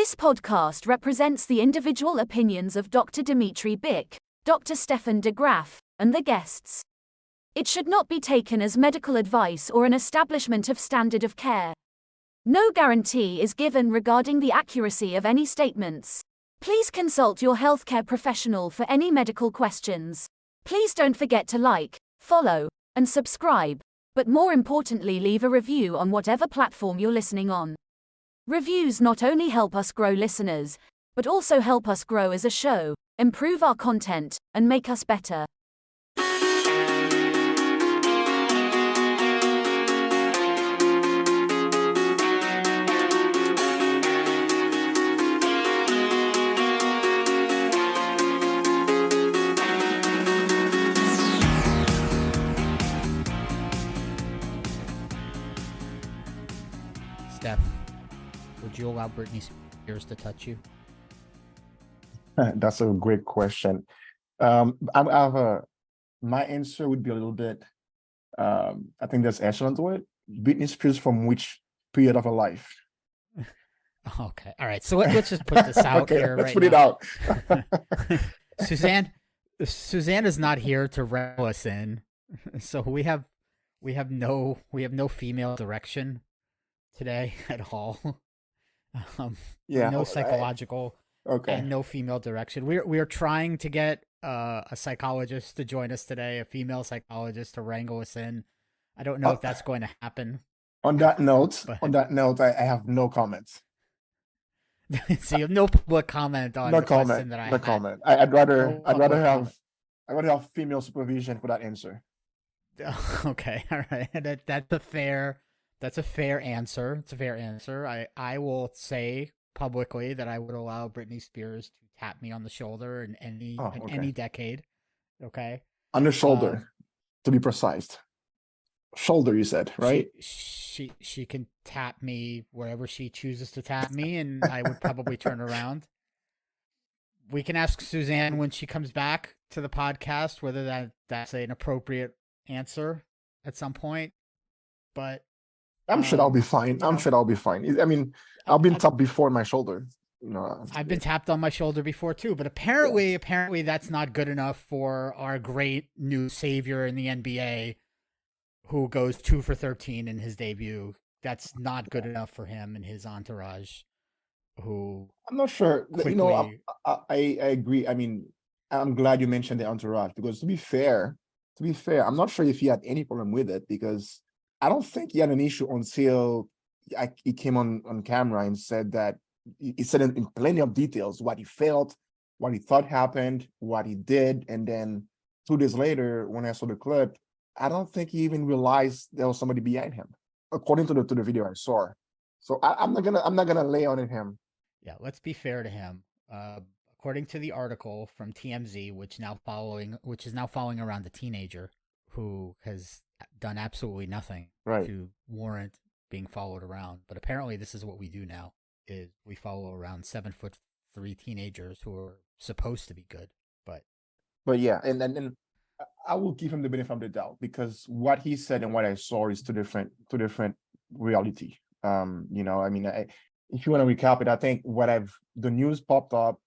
This podcast represents the individual opinions of Dr. Dimitri Bick, Dr. Stefan de Graaf, and the guests. It should not be taken as medical advice or an establishment of standard of care. No guarantee is given regarding the accuracy of any statements. Please consult your healthcare professional for any medical questions. Please don't forget to like, follow, and subscribe, but more importantly, leave a review on whatever platform you're listening on. Reviews not only help us grow listeners, but also help us grow as a show, improve our content, and make us better. Steph, would you allow Britney Spears to touch you? That's a great question. My answer would be a little bit, I think there's echelon to it. Britney Spears from which period of her life? Okay. All right. So let's just put this out Okay, here let's right put it now. out. Suzanne is not here to reel us in. So we have no female direction today at all. Yeah. No psychological Okay. and no female direction. We're trying to get a psychologist to join us today, a female psychologist to wrangle us in. I don't know if that's going to happen. On that note, But- I have no comments. So you have no public comment on No the question comment. that I No had. comment. I'd rather No public have female supervision for that answer. Okay, all right. That's a fair answer. It's a fair answer. I will say publicly that I would allow Britney Spears to tap me on the shoulder in any decade. Okay. On the shoulder, to be precise. Shoulder, you said, right? She can tap me wherever she chooses to tap me, and I would probably turn around. We can ask Suzanne when she comes back to the podcast whether that's an appropriate answer at some point. But I'm sure I'll be fine. I'm sure I'll be fine. I mean, I've been tapped before in my shoulder. I've been tapped on my shoulder before too, but apparently that's not good enough for our great new savior in the NBA, who goes 2 for 13 in his debut. That's not good enough for him and his entourage. Who I'm not sure. quickly, I agree. I mean, I'm glad you mentioned the entourage because to be fair, I'm not sure if he had any problem with it because I don't think he had an issue until he came on camera and said that he said in plenty of details what he felt, what he thought happened, what he did, and then 2 days later, when I saw the clip, I don't think he even realized there was somebody behind him, according to the video I saw. So I'm not gonna lay on him. yeah, let's be fair to him. According to the article from TMZ, which is now following around the teenager who has done absolutely nothing Right. to warrant being followed around. But apparently this is what we do now, is we follow around 7'3" teenagers who are supposed to be good. But yeah, and then I will give him the benefit of the doubt because what he said and what I saw is two different reality. I mean, if you want to recap it, I think the news popped up,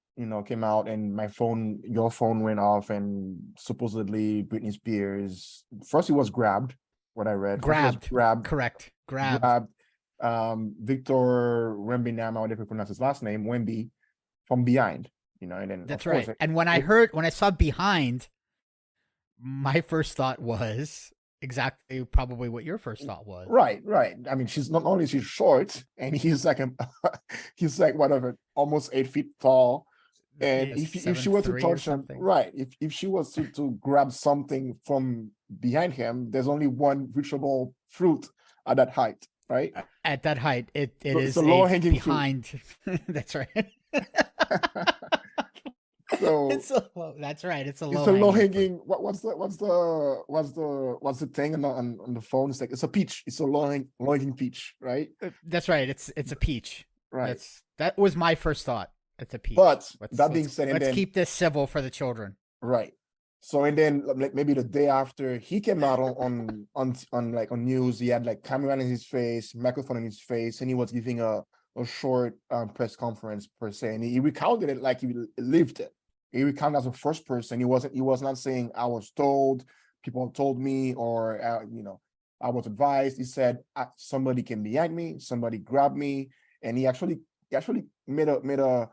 came out, and your phone went off, and supposedly Britney Spears. First, it was grabbed. What I read, Grabbed. Correct. Grabbed. Victor Wembanyama, whatever you pronounce his last name, Wemby, from behind. And then That's of course, right. And when I saw behind, my first thought was exactly probably what your first thought was. Right. I mean, she's not only she's short, and he's like whatever, almost 8 feet tall. And if she were to 7'3" touch or him, something. right? If she was to grab something from behind him, there's only one reachable fruit at that height, right? At that height, it So is it's a low-hanging fruit. behind. That's right. So that's right. It's a it's low a low hanging. What's the thing on the phone? It's a peach. It's a low hanging peach, right? That's right. It's a peach. Right. That was my first thought. It's a peach. But that being said, let's keep this civil for the children. Right. So and then like maybe the day after he came out on news, he had like camera in his face, microphone in his face, and he was giving a press conference per se, and he recounted it like he lived it. He recounted as a first person. He was not saying I was told, people told me, or I was advised. He said somebody came behind me, somebody grabbed me, and he actually made a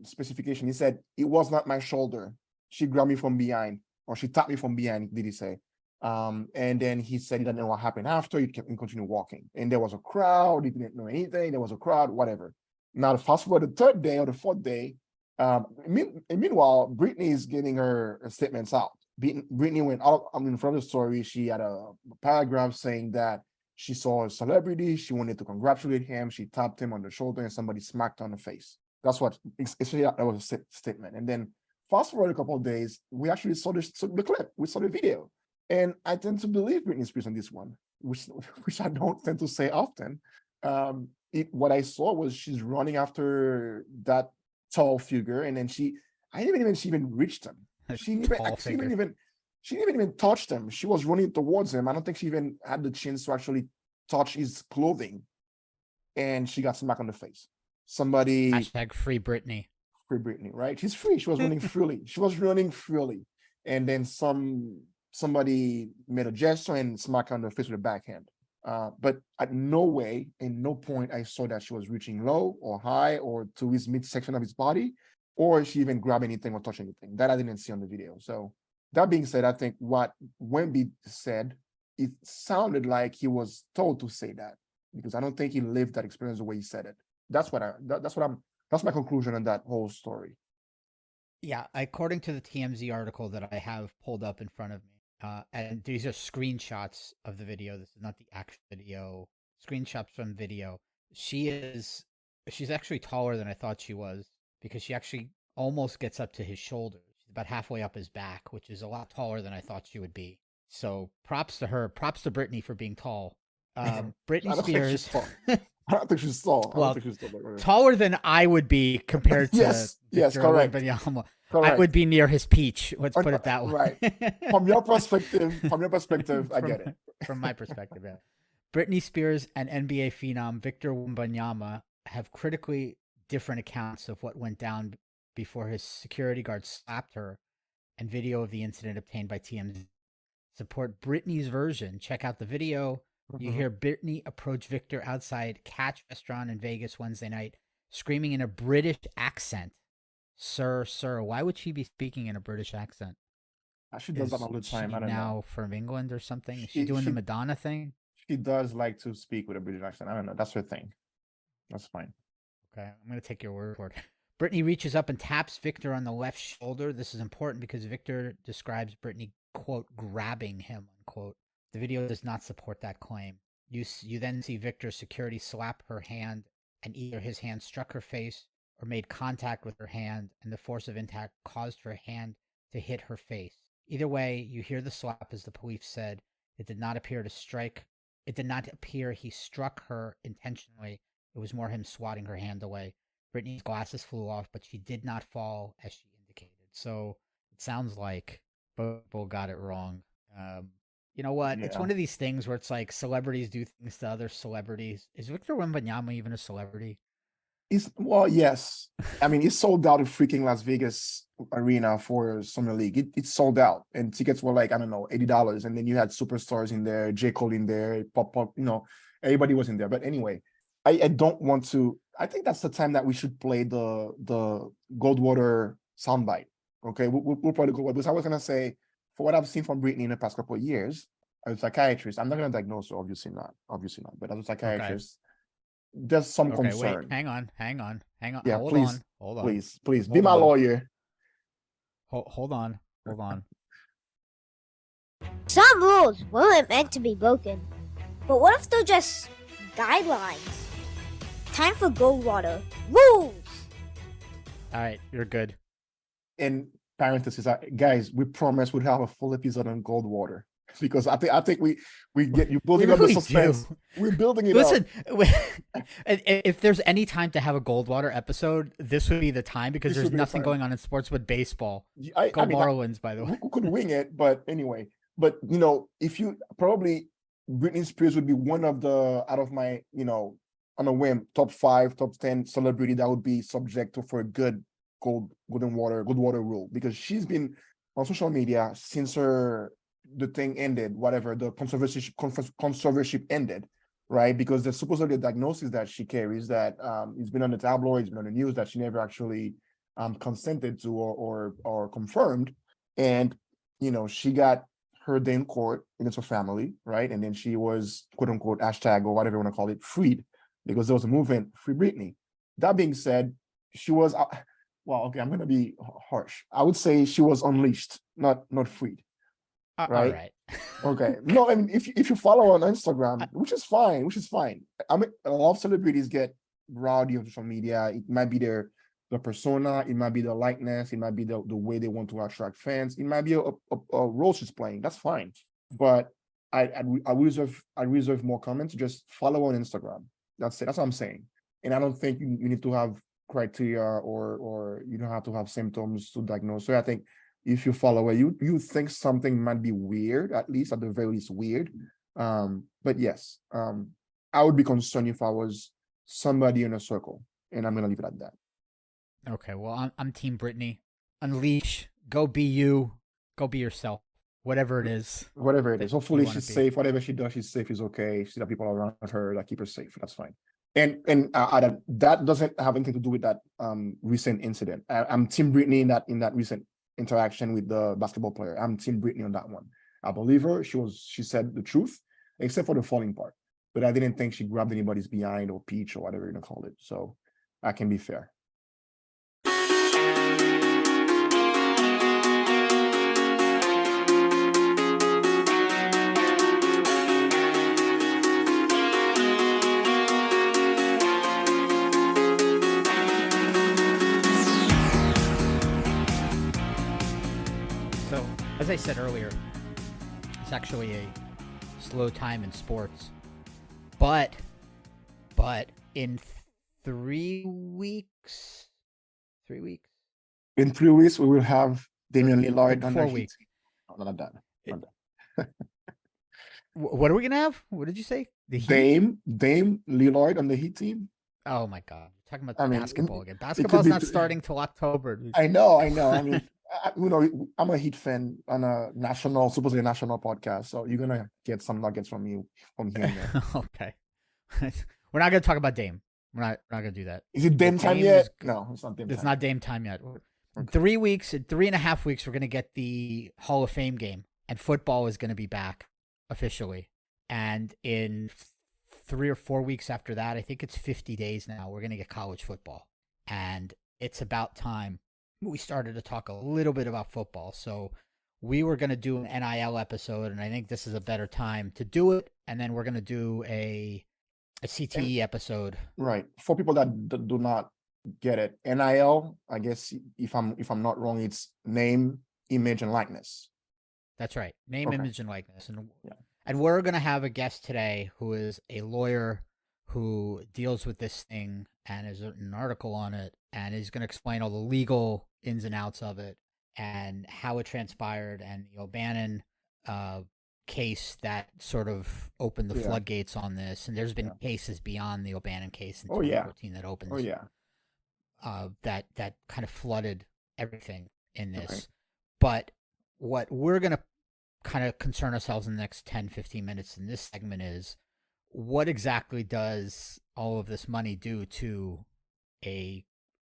specification. He said it was not my shoulder. She grabbed me from behind, or she tapped me from behind. Did he say? And then he said he didn't know what happened after. He continued walking, and there was a crowd. He didn't know anything. There was a crowd, whatever. Now, fast forward the third day or the fourth day. Meanwhile, Britney is getting her statements out. Britney went out in front of the story. She had a paragraph saying that she saw a celebrity. She wanted to congratulate him. She tapped him on the shoulder, and somebody smacked her on the face. That's what that was a statement. And then fast forward a couple of days, we actually saw the clip. We saw the video. And I tend to believe Britney Spears on this one, which I don't tend to say often. What I saw was she's running after that tall figure, and then she even reached him. She didn't even touch him. She was running towards him. I don't think she even had the chance to actually touch his clothing, and she got smacked on the face. Somebody hashtag free Britney. Free Britney, right? She's free. She was running freely. And then somebody made a gesture and smacked her on the face with a backhand. But at no way, in no point, I saw that she was reaching low or high or to his midsection of his body, or she even grabbed anything or touched anything. That I didn't see on the video. So that being said, I think what Wemby said, it sounded like he was told to say that, because I don't think he lived that experience the way he said it. That's my conclusion on that whole story. Yeah, according to the TMZ article that I have pulled up in front of me, and these are screenshots of the video. This is not the actual video. Screenshots from video. She's actually taller than I thought she was, because she actually almost gets up to his shoulders. She's about halfway up his back, which is a lot taller than I thought she would be. So props to her. Props to Britney for being tall. Britney Spears. I don't think she's tall. Well, taller than I would be compared to yes, correct. Correct. I would be near his peach. Let's put it that way. Right. From your perspective, I get it. From my perspective, yeah. Britney Spears and NBA phenom Victor Wembanyama have critically different accounts of what went down before his security guard slapped her, and video of the incident obtained by TMZ. Support Britney's version. Check out the video. You hear Britney approach Victor outside Catch Restaurant in Vegas Wednesday night, screaming in a British accent. Sir, why would she be speaking in a British accent? She does that all the time. I don't know. Now from England or something? Is she doing the Madonna thing? She does like to speak with a British accent. I don't know. That's her thing. That's fine. Okay, I'm going to take your word for it. Britney reaches up and taps Victor on the left shoulder. This is important because Victor describes Britney, quote, grabbing him, unquote. The video does not support that claim. You then see Victor's security slap her hand, and either his hand struck her face or made contact with her hand, and the force of impact caused her hand to hit her face. Either way, you hear the slap, as the police said. It did not appear he struck her intentionally. It was more him swatting her hand away. Britney's glasses flew off, but she did not fall, as she indicated. So it sounds like both people got it wrong. You know what? Yeah. It's one of these things where it's like celebrities do things to other celebrities. Is Victor Wembanyama even a celebrity? Yes. I mean, it's sold out of freaking Las Vegas arena for Summer League. It's sold out, and tickets were like, I don't know, $80. And then you had superstars in there, J. Cole in there, pop, everybody was in there. But anyway, I don't want to. I think that's the time that we should play the Goldwater soundbite. Okay, we'll play the Goldwater, because I was gonna say, for what I've seen from Britney in the past couple of years, as a psychiatrist, I'm not going to diagnose her, obviously not. But as a psychiatrist, there's some concern. Wait, hang on. Yeah, hold on. Please, be my lawyer. Hold on. Some rules weren't meant to be broken, but what if they're just guidelines? Time for Goldwater rules. All right, you're good. In parentheses, guys, we promise we'll have a full episode on Goldwater, because I think we get you building up the suspense. We're building it up. Listen, if there's any time to have a Goldwater episode, this would be the time, because there's nothing going on in sports but baseball. Marlins, by the way. We could wing it, but anyway. But if you probably Britney Spears would be one of the out of my on a whim, top 5, top 10 celebrity that would be subject to for a good good water rule, because she's been on social media since the thing ended, whatever the conservatorship ended, right? Because there's supposedly a diagnosis that she carries that it's been on the tabloids, been on the news, that she never actually consented to or confirmed. And she got her day in court against her family, right? And then she was, quote unquote, hashtag or whatever you want to call it, freed, because there was a movement, Free Britney. That being said, she was, well, okay, I'm going to be harsh. I would say she was unleashed, not freed. Right? All right. Okay. No, I mean, if you follow on Instagram, which is fine. I mean, a lot of celebrities get rowdy on social media. It might be the persona, it might be the likeness, it might be the way they want to attract fans. It might be a role she's playing. That's fine. But I reserve more comments. Just follow on Instagram. That's it. That's what I'm saying. And I don't think you need to have criteria or you don't have to have symptoms to diagnose. So I think if you follow her, you think something might be weird, at the very least weird. But yes, I would be concerned if I was somebody in a circle, and I'm gonna leave it at that. Okay, well, I'm Team Britney. Unleash, go be you, go be yourself, whatever it is. Whatever it is. Hopefully she's safe. Whatever she does, she's safe, is okay. She see that people around her that keep her safe. That's fine. And that doesn't have anything to do with that recent incident. I'm Team Britney in that recent interaction with the basketball player. I'm Team Britney on that one. I believe her. She said the truth, except for the falling part. But I didn't think she grabbed anybody's behind or peach or whatever you want to call it. So I can be fair. So, as I said earlier, it's actually a slow time in sports. But in 3 weeks? In 3 weeks, we will have Damian Lillard on 4 the weeks. No, not that. What are we going to have? What did you say? The Heat? Dame Lillard on the Heat team. Oh my God. You're talking about basketball again. Basketball's not starting till October. Dude. I know. I mean, I'm a Heat fan on a supposedly national podcast, so you're gonna get some nuggets from me from here. Okay, we're not gonna talk about Dame. We're not gonna do that. Is it Dame time yet? No, it's not Dame time. It's not Dame time yet. In 3 weeks, in 3.5 weeks, we're gonna get the Hall of Fame game, and football is gonna be back officially. And in 3 or 4 weeks after that, I think it's 50 days now, we're gonna get college football, and it's about time we started to talk a little bit about football. So we were going to do an NIL episode, and I think this is a better time to do it. And then we're going to do a CTE episode. Right. For people that do not get it, NIL, I guess if I'm not wrong, it's name, image, and likeness. That's right. Name, image, and likeness. And we're going to have a guest today who is a lawyer who deals with this thing and has written an article on it, and is going to explain all the legal ins and outs of it and how it transpired, and the O'Bannon case that sort of opened the floodgates on this. And there's been cases beyond the O'Bannon case in 2014 that opened that kind of flooded everything in this. Okay. But what we're going to kind of concern ourselves in the next 10, 15 minutes in this segment is, what exactly does all of this money do to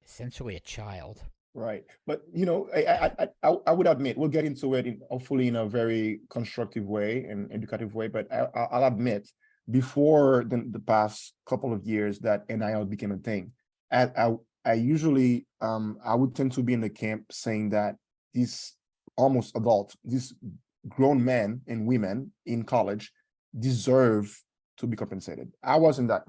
essentially a child? Right. But, I would admit, we'll get into it hopefully in a very constructive way and educative way, but I'll admit, before the past couple of years that NIL became a thing, I usually, I would tend to be in the camp saying that these almost adults, these grown men and women in college deserve to be compensated. I was in that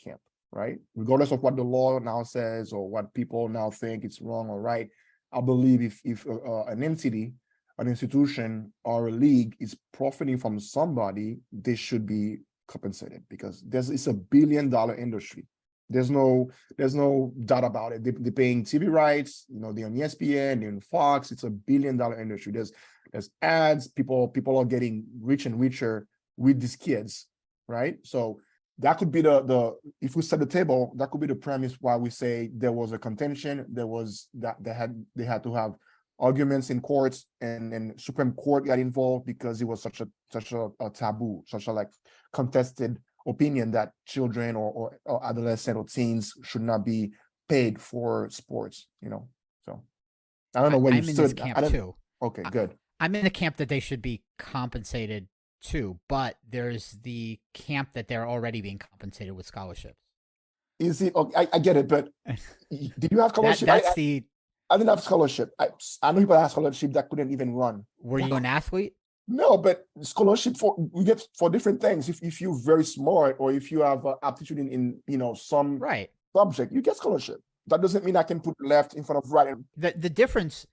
camp. Right? Regardless of what the law now says or what people now think it's wrong or right, I believe if an entity, an institution, or a league is profiting from somebody, they should be compensated, because it's a $1 billion industry. There's no doubt about it. They're paying TV rights. They're on ESPN, they're on Fox. It's a $1 billion industry. There's ads. People are getting rich and richer with these kids, right? So that could be the if we set the table, that could be the premise why we say there was a contention, there was that they had to have arguments in courts, and Supreme Court got involved because it was such a taboo, such a like contested opinion that children or adolescent or teens should not be paid for sports, So I don't know where you I'm in stood. this camp too. Okay, good. I'm in the camp that they should be compensated too, but there's the camp that they're already being compensated with scholarships. Is it? Okay, I get it, but did you have scholarship? That's I didn't have scholarship. I know people have scholarship that couldn't even run. Were you an athlete? No, but scholarship we get for different things. If you're very smart or if you have aptitude in some subject, you get scholarship. That doesn't mean I can put left in front of right. The difference,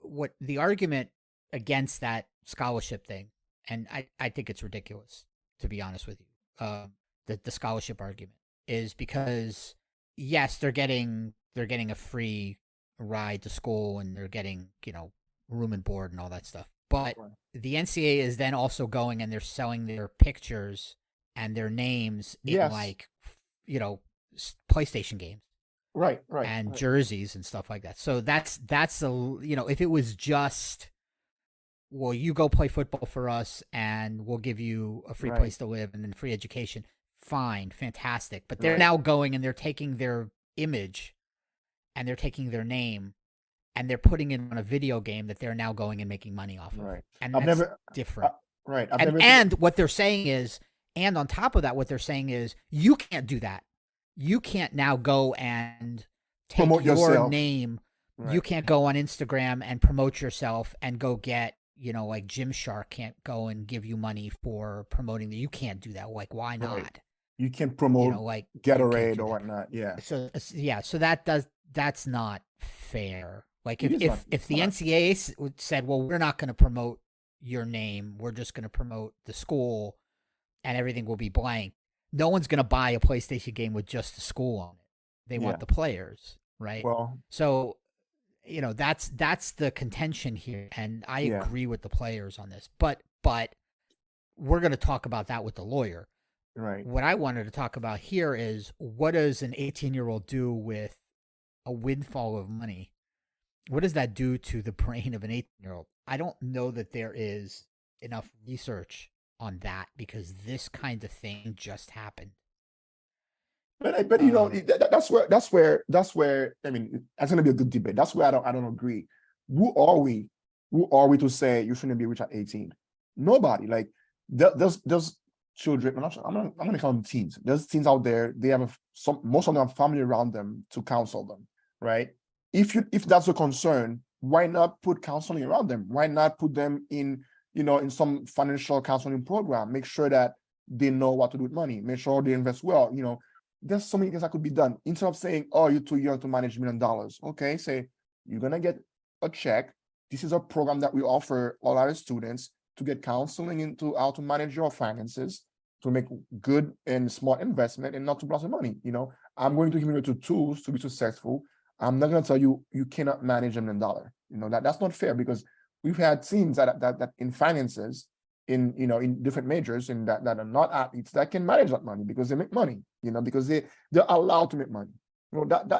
what the argument against that scholarship thing, and I think it's ridiculous, to be honest with you. The scholarship argument is because yes, they're getting a free ride to school and they're getting room and board and all that stuff. But the NCAA is then also going and they're selling their pictures and their names in PlayStation games. Right. And jerseys and stuff like that. So that's if it was just, well, you go play football for us and we'll give you a free place to live and then free education. Fine, fantastic. But they're now going and they're taking their image and they're taking their name and they're putting it on a video game that they're now going and making money off of. Right. And that's different. And what they're saying is, and on top of that, what they're saying is, you can't do that. You can't now go and take your name. Right. You can't go on Instagram and promote yourself and go get, like Gymshark can't go and give you money for promoting that. You can't do that. Like, why not? Right. You can promote like Gatorade or whatnot. Yeah. So that's not fair. Like if the NCAA said, well, we're not going to promote your name, we're just going to promote the school and everything will be blank. No one's going to buy a PlayStation game with just the school on it. They want the players, right? Well, so, that's the contention here. And I agree with the players on this, but we're going to talk about that with the lawyer. Right. What I wanted to talk about here is, what does an 18-year-old do with a windfall of money? What does that do to the brain of an 18-year-old? I don't know that there is enough research on that because this kind of thing just happened. But that's where I mean, that's going to be a good debate. That's where I don't agree. Who are we to say you shouldn't be rich at 18? Nobody. Like there's children. I'm going to call them teens. There's teens out there. They have most of them have family around them to counsel them, right? If that's a concern, why not put counseling around them? Why not put them in some financial counseling program? Make sure that they know what to do with money. Make sure they invest well. There's so many things that could be done. Instead of saying, oh, you're too young to manage $1 million. Okay, say you're gonna get a check. This is a program that we offer all our students to get counseling into how to manage your finances, to make good and smart investment and not to blow your money. I'm going to give you the tools to be successful. I'm not going to tell you cannot manage $1 million. That's not fair, because we've had teams that in finances, in different majors, and that are not athletes, that can manage that money because they make money, because they're allowed to make money.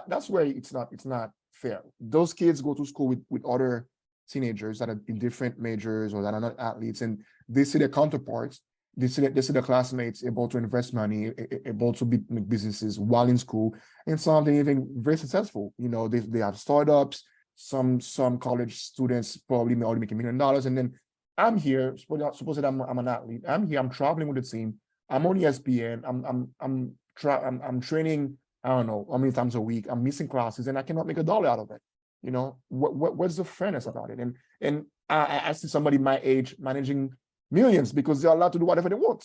That's where it's not fair. Those kids go to school with other teenagers that are in different majors or that are not athletes, and they see their counterparts. They see their classmates able to invest money, able to make businesses while in school, and some of them even very successful. They have startups. Some college students probably already making $1 million, and then I'm here. Supposedly I'm an athlete. I'm here. I'm traveling with the team. I'm on ESPN. I'm training. I don't know how many times a week. I'm missing classes, and I cannot make $1 out of it. What's the fairness about it? And I see somebody my age managing millions because they're allowed to do whatever they want.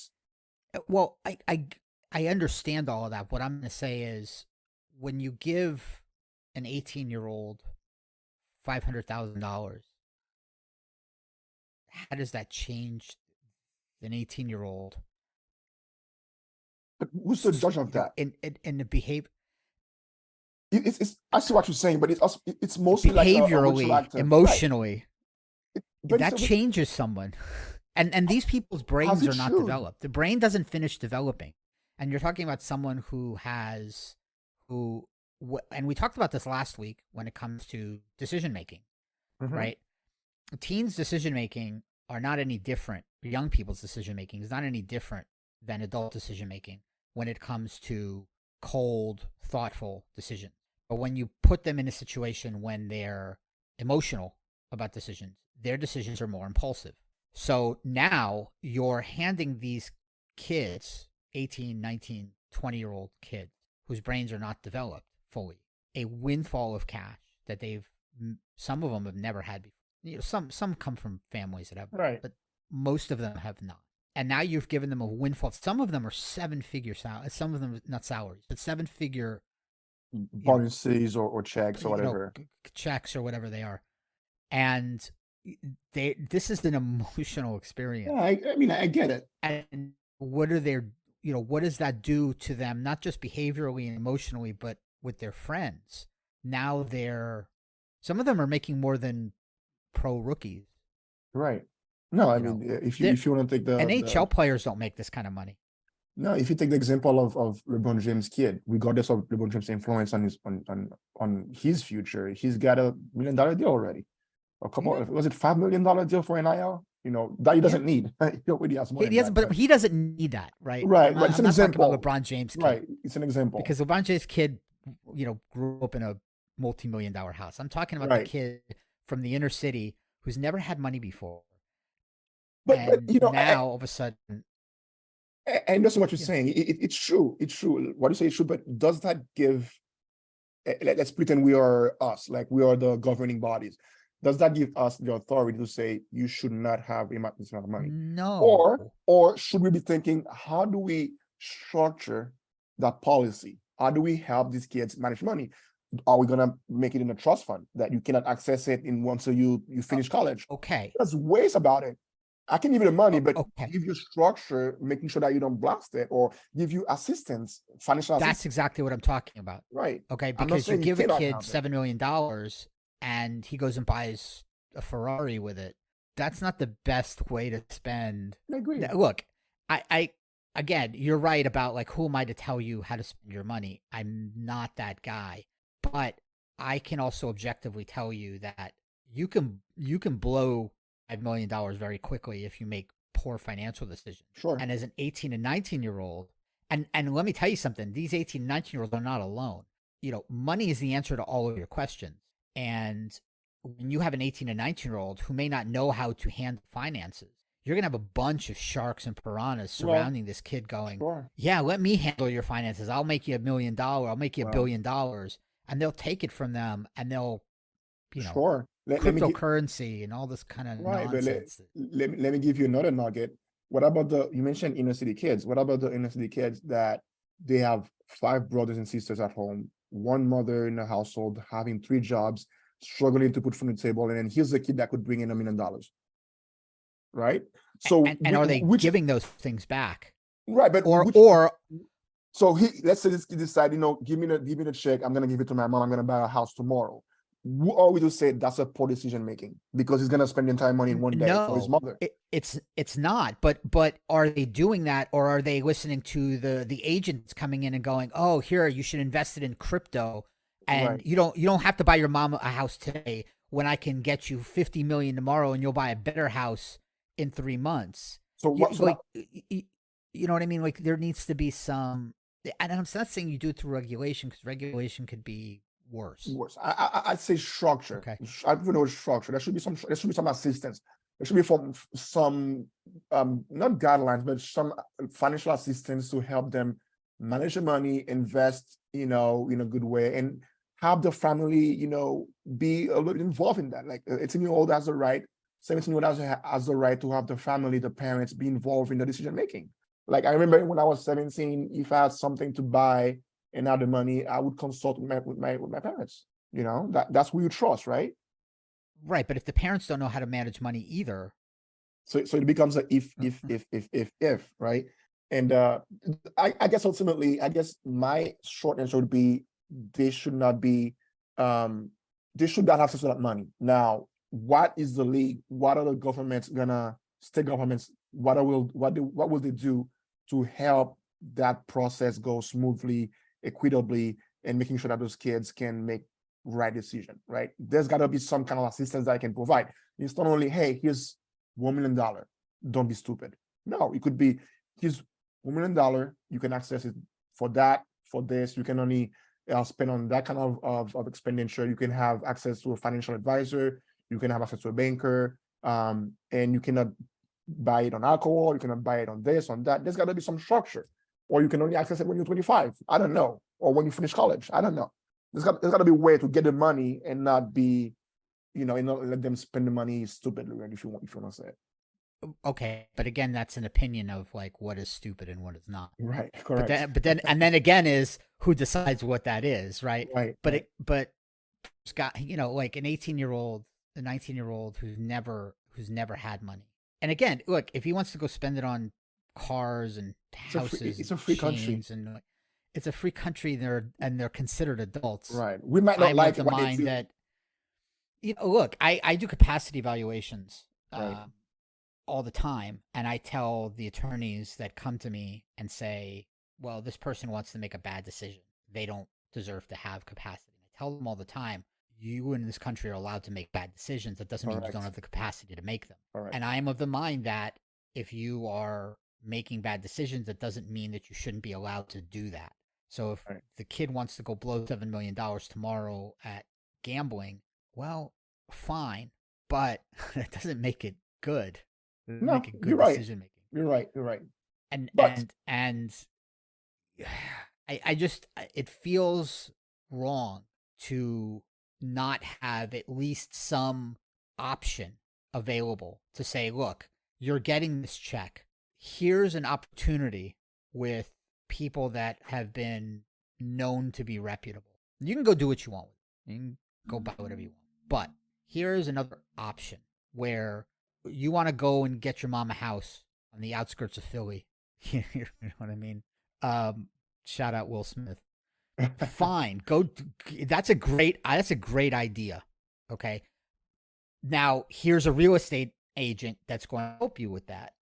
Well, I understand all of that. What I'm going to say is, when you give an 18-year-old $500,000, how does that change an 18-year-old? But who's the judge of that? In the behavior. It's I see what you're saying, but it's mostly behaviorally, like emotionally, emotionally. Right. That changes someone. And these people's brains it are not should. developed. The brain doesn't finish developing. And you're talking about someone and we talked about this last week when it comes to decision making, right? Teens' decision making are not any different. Young people's decision making is not any different than adult decision making when it comes to cold, thoughtful decisions. But when you put them in a situation when they're emotional about decisions, their decisions are more impulsive. So now you're handing these kids, 18, 19, 20-year-old kids whose brains are not developed fully, a windfall of cash that some of them have never had before. You know, some come from families that have, Right. but most of them have not. And now you've given them a windfall. Some of them are 7-figure salaries. Some of them not salaries, but 7-figure bonuses or checks or whatever, checks or whatever they are. And this is an emotional experience. Yeah, I mean, I get it. And what does that do to them, not just behaviorally and emotionally, but with their friends? Now some of them are making more than pro rookies. Right. No, I mean, if you want to take the NHL players don't make this kind of money. No, if you take the example of LeBron James' kid, regardless of LeBron James' influence on his future, he's got $1 million deal already. Was it $5 million deal for NIL? You know, that he doesn't need. He already has money. But he doesn't need that, right? Right. I'm It's an not example. talking about LeBron James' kid. Right. It's an example. Because LeBron James' kid, grew up in a multi-million-dollar house. I'm talking about the kid from the inner city who's never had money before. But now all of a sudden. And that's what you're saying. It's true. It's true. What you say is true. But does that give? Let's pretend we are us, like we are the governing bodies. Does that give us the authority to say you should not have this amount of money? No. Or should we be thinking, how do we structure that policy? How do we help these kids manage money? Are we gonna make it in a trust fund that you cannot access it until you finish college? Okay. There's ways about it. I can give you the money, but give you structure, making sure that you don't blast it, or give you assistance, financial assistance. That's exactly what I'm talking about. Right. Okay, because you give a kid $7 million and he goes and buys a Ferrari with it. That's not the best way to spend. I agree. Look, I again, you're right about like, who am I to tell you how to spend your money? I'm not that guy. But I can also objectively tell you that you can blow $5 million very quickly if you make poor financial decisions. Sure. And as an 18 and 19-year-old, and let me tell you something, these 18 and 19-year-olds are not alone. Money is the answer to all of your questions. And when you have an 18 and 19-year-old who may not know how to handle finances, you're going to have a bunch of sharks and piranhas surrounding this kid going, yeah, let me handle your finances. I'll make you $1 million. I'll make you $1 billion. And they'll take it from them and they'll, cryptocurrency and all this kind of nonsense. Let me give you another nugget. What about you mentioned inner city kids. What about the inner city kids that they have 5 brothers and sisters at home, 1 mother in the household, having 3 jobs, struggling to put food on the table, and then here's a kid that could bring in $1 million. Right? So and are they giving those things back? Right, but so let's say he decide, give me the check, I'm gonna give it to my mom, I'm gonna buy a house tomorrow. Who are we to say that's a poor decision making because he's gonna spend the entire money in one day for his mother? It's not. But are they doing that, or are they listening to the agents coming in and going, oh, here, you should invest it in crypto, and you don't have to buy your mom a house today when I can get you $50 million tomorrow and you'll buy a better house in 3 months. So you know what I mean? Like, there needs to be some. And I'm not saying you do it through regulation, because regulation could be worse. I'd say structure. Okay. I don't know structure. There should be some assistance. There should be some not guidelines, but some financial assistance to help them manage the money, invest, in a good way, and have the family, be a little involved in that. Like 18-year-old has the right, 17-year-old has the right to have the family, the parents be involved in the decision making. Like, I remember when I was 17, if I had something to buy and had the money, I would consult with my parents. That's who you trust, right? Right, but if the parents don't know how to manage money either, so it becomes a if, right? And I guess ultimately, my short answer would be they should not have access to that money. Now, what is the league? What are the governments gonna state governments, what will they do to help that process go smoothly, equitably, and making sure that those kids can make right decision, right? There's got to be some kind of assistance that I can provide. It's not only, hey, here's $1 million, don't be stupid. No, it could be, here's $1 million, you can access it for that, for this, you can only spend on that kind of expenditure. You can have access to a financial advisor, you can have access to a banker, and you cannot buy it on alcohol, you cannot buy it on this, on that. There's got to be some structure. Or you can only access it when you're 25. I don't know. Or when you finish college. I don't know. There's got to be a way to get the money and not be, and not let them spend the money stupidly, right, if you want to say it. Okay, but again, that's an opinion of like what is stupid and what is not. Right, correct. But then again is who decides what that is, right? Right. But it's got, like an 18-year-old, a 19-year-old who's never had money. And again, look, if he wants to go spend it on cars and houses, it's a free country, and it's a free country. They're considered adults, right? We might not like the mind that, look, I do capacity evaluations all the time, and I tell the attorneys that come to me and say, well, this person wants to make a bad decision, they don't deserve to have capacity. I tell them all the time, you in this country are allowed to make bad decisions. That doesn't mean you don't have the capacity to make them. And I am of the mind that if you are making bad decisions, that doesn't mean that you shouldn't be allowed to do that. So if the kid wants to go blow $7 million tomorrow at gambling, well, fine, but that doesn't make it good. No, make it good you're right. Decision making. You're right. And I just, it feels wrong to not have at least some option available to say, look, you're getting this check. Here's an opportunity with people that have been known to be reputable. You can go do what you want with it. You can go buy whatever you want. But here's another option where you want to go and get your mom a house on the outskirts of Philly. You know what I mean? Shout out Will Smith. Fine, go. That's a great idea. Okay. Now here's a real estate agent that's going to help you with that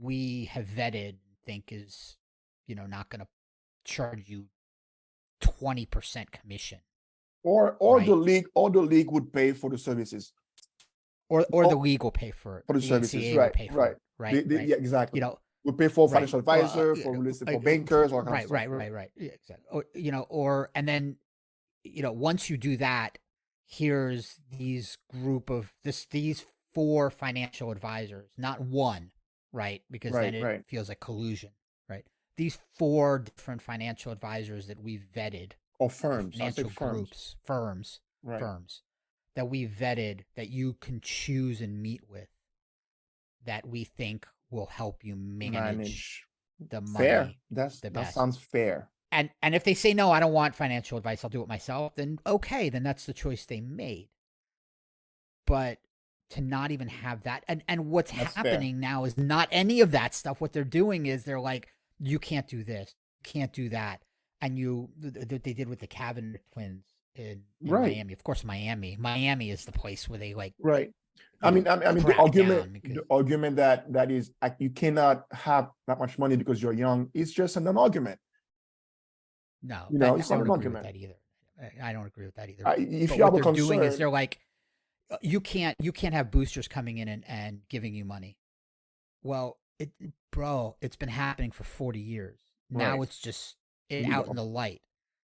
we have vetted, think is, not going to charge you 20% commission. Or the league would pay for the services. Or the league will pay for it. For the services, right. Yeah, exactly. We pay for financial advisor, for real estate, for bankers, all kinds of stuff. Right. Yeah, exactly. And then, once you do that, here's these 4 financial advisors, not one, right? Because then it feels like collusion, right? These 4 different financial advisors that we've vetted, or firms, financial groups, firms that we've vetted that you can choose and meet with, that we think will help you manage the money. Fair. That sounds fair. And if they say, no, I don't want financial advice, I'll do it myself, then okay, then that's the choice they made. But to not even have that, and what's happening now is not any of that stuff. What they're doing is they're like, you can't do this, can't do that. And they did with the Kavanaugh twins in Miami. Of course, Miami is the place where they like. Right. I mean, the argument that is like, you cannot have that much money because you're young. It's just an argument. No, it's not an argument. I don't agree with that either. If you have a concern, doing is they're like, you can't have boosters coming in and giving you money. Well, it's been happening for 40 years. Now it's just out in the light,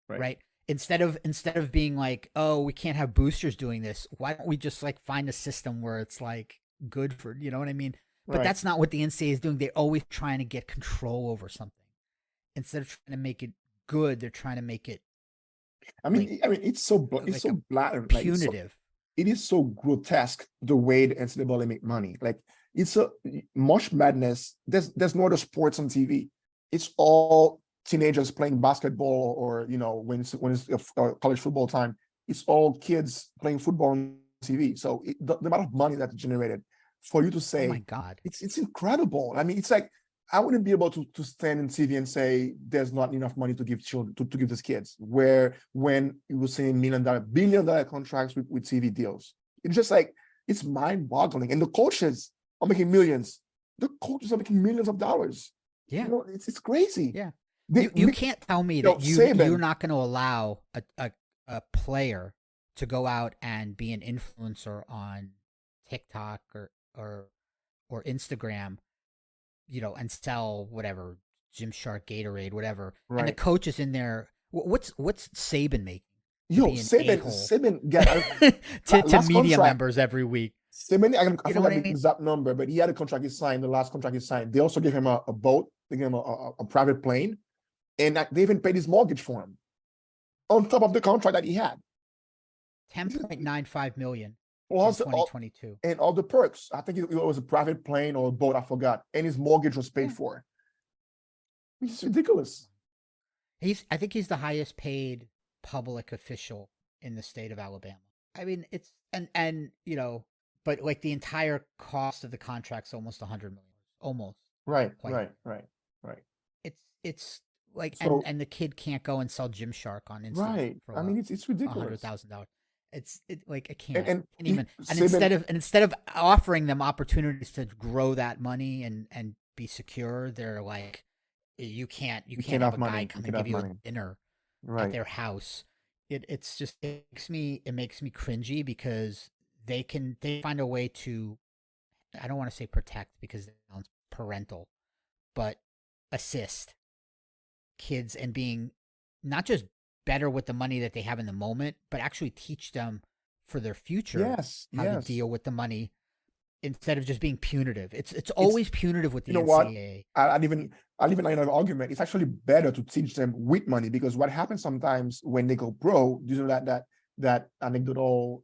right? Instead of being like, oh, we can't have boosters doing this, why don't we just like find a system where it's like good for, you know what I mean? But that's not what the NCAA is doing. They're always trying to get control over something. Instead of trying to make it good, they're trying to make it. It's so blatant, punitive. It is so grotesque the way the NCAA make money. Like, it's a March Madness. There's no other sports on TV. It's all teenagers playing basketball, or when it's college football time, it's all kids playing football on TV. So the amount of money that's generated for you to say, oh my God, it's incredible. I mean, it's like, I wouldn't be able to stand in TV and say there's not enough money to give children to give these kids. When you were saying billion-dollar contracts with TV deals, it's just like, it's mind-boggling. And the coaches, are making millions. The coaches are making millions of dollars. Yeah. You know, it's crazy. Yeah. They, You can't tell me that you're not going to allow a player to go out and be an influencer on TikTok or Instagram, you know, and sell whatever, Gymshark, Gatorade, whatever. Right. And the coach is in there. What's Saban making? Yo, Saban got to media members every week. Saban, I forgot the exact number, but he had a contract he signed, the last contract he signed. They also gave him a boat, they gave him a private plane, and they even paid his mortgage for him on top of the contract that he had. $10.95 million in 2022. And all the perks. I think it was a private plane or a boat, I forgot. And his mortgage was paid for. It's ridiculous. I think he's the highest paid public official in the state of Alabama. I mean, it's and you know, but like the entire cost of the contract's almost $100 million. Almost. Right. It's like, so, and the kid can't go and sell Gymshark on Instagram. Right. I mean, it's ridiculous. $100,000. It's like I can't. And instead of offering them opportunities to grow that money and be secure, they're like, you can't have a guy come and give you a dinner at their house. It makes me cringy because they find a way to, I don't want to say protect because it sounds parental, but assist kids and being not just better with the money that they have in the moment, but actually teach them for their future how to deal with the money instead of just being punitive. It's always punitive with the NCAA. I'll even line of argument. It's actually better to teach them with money, because what happens sometimes when they go pro, you know, that anecdotal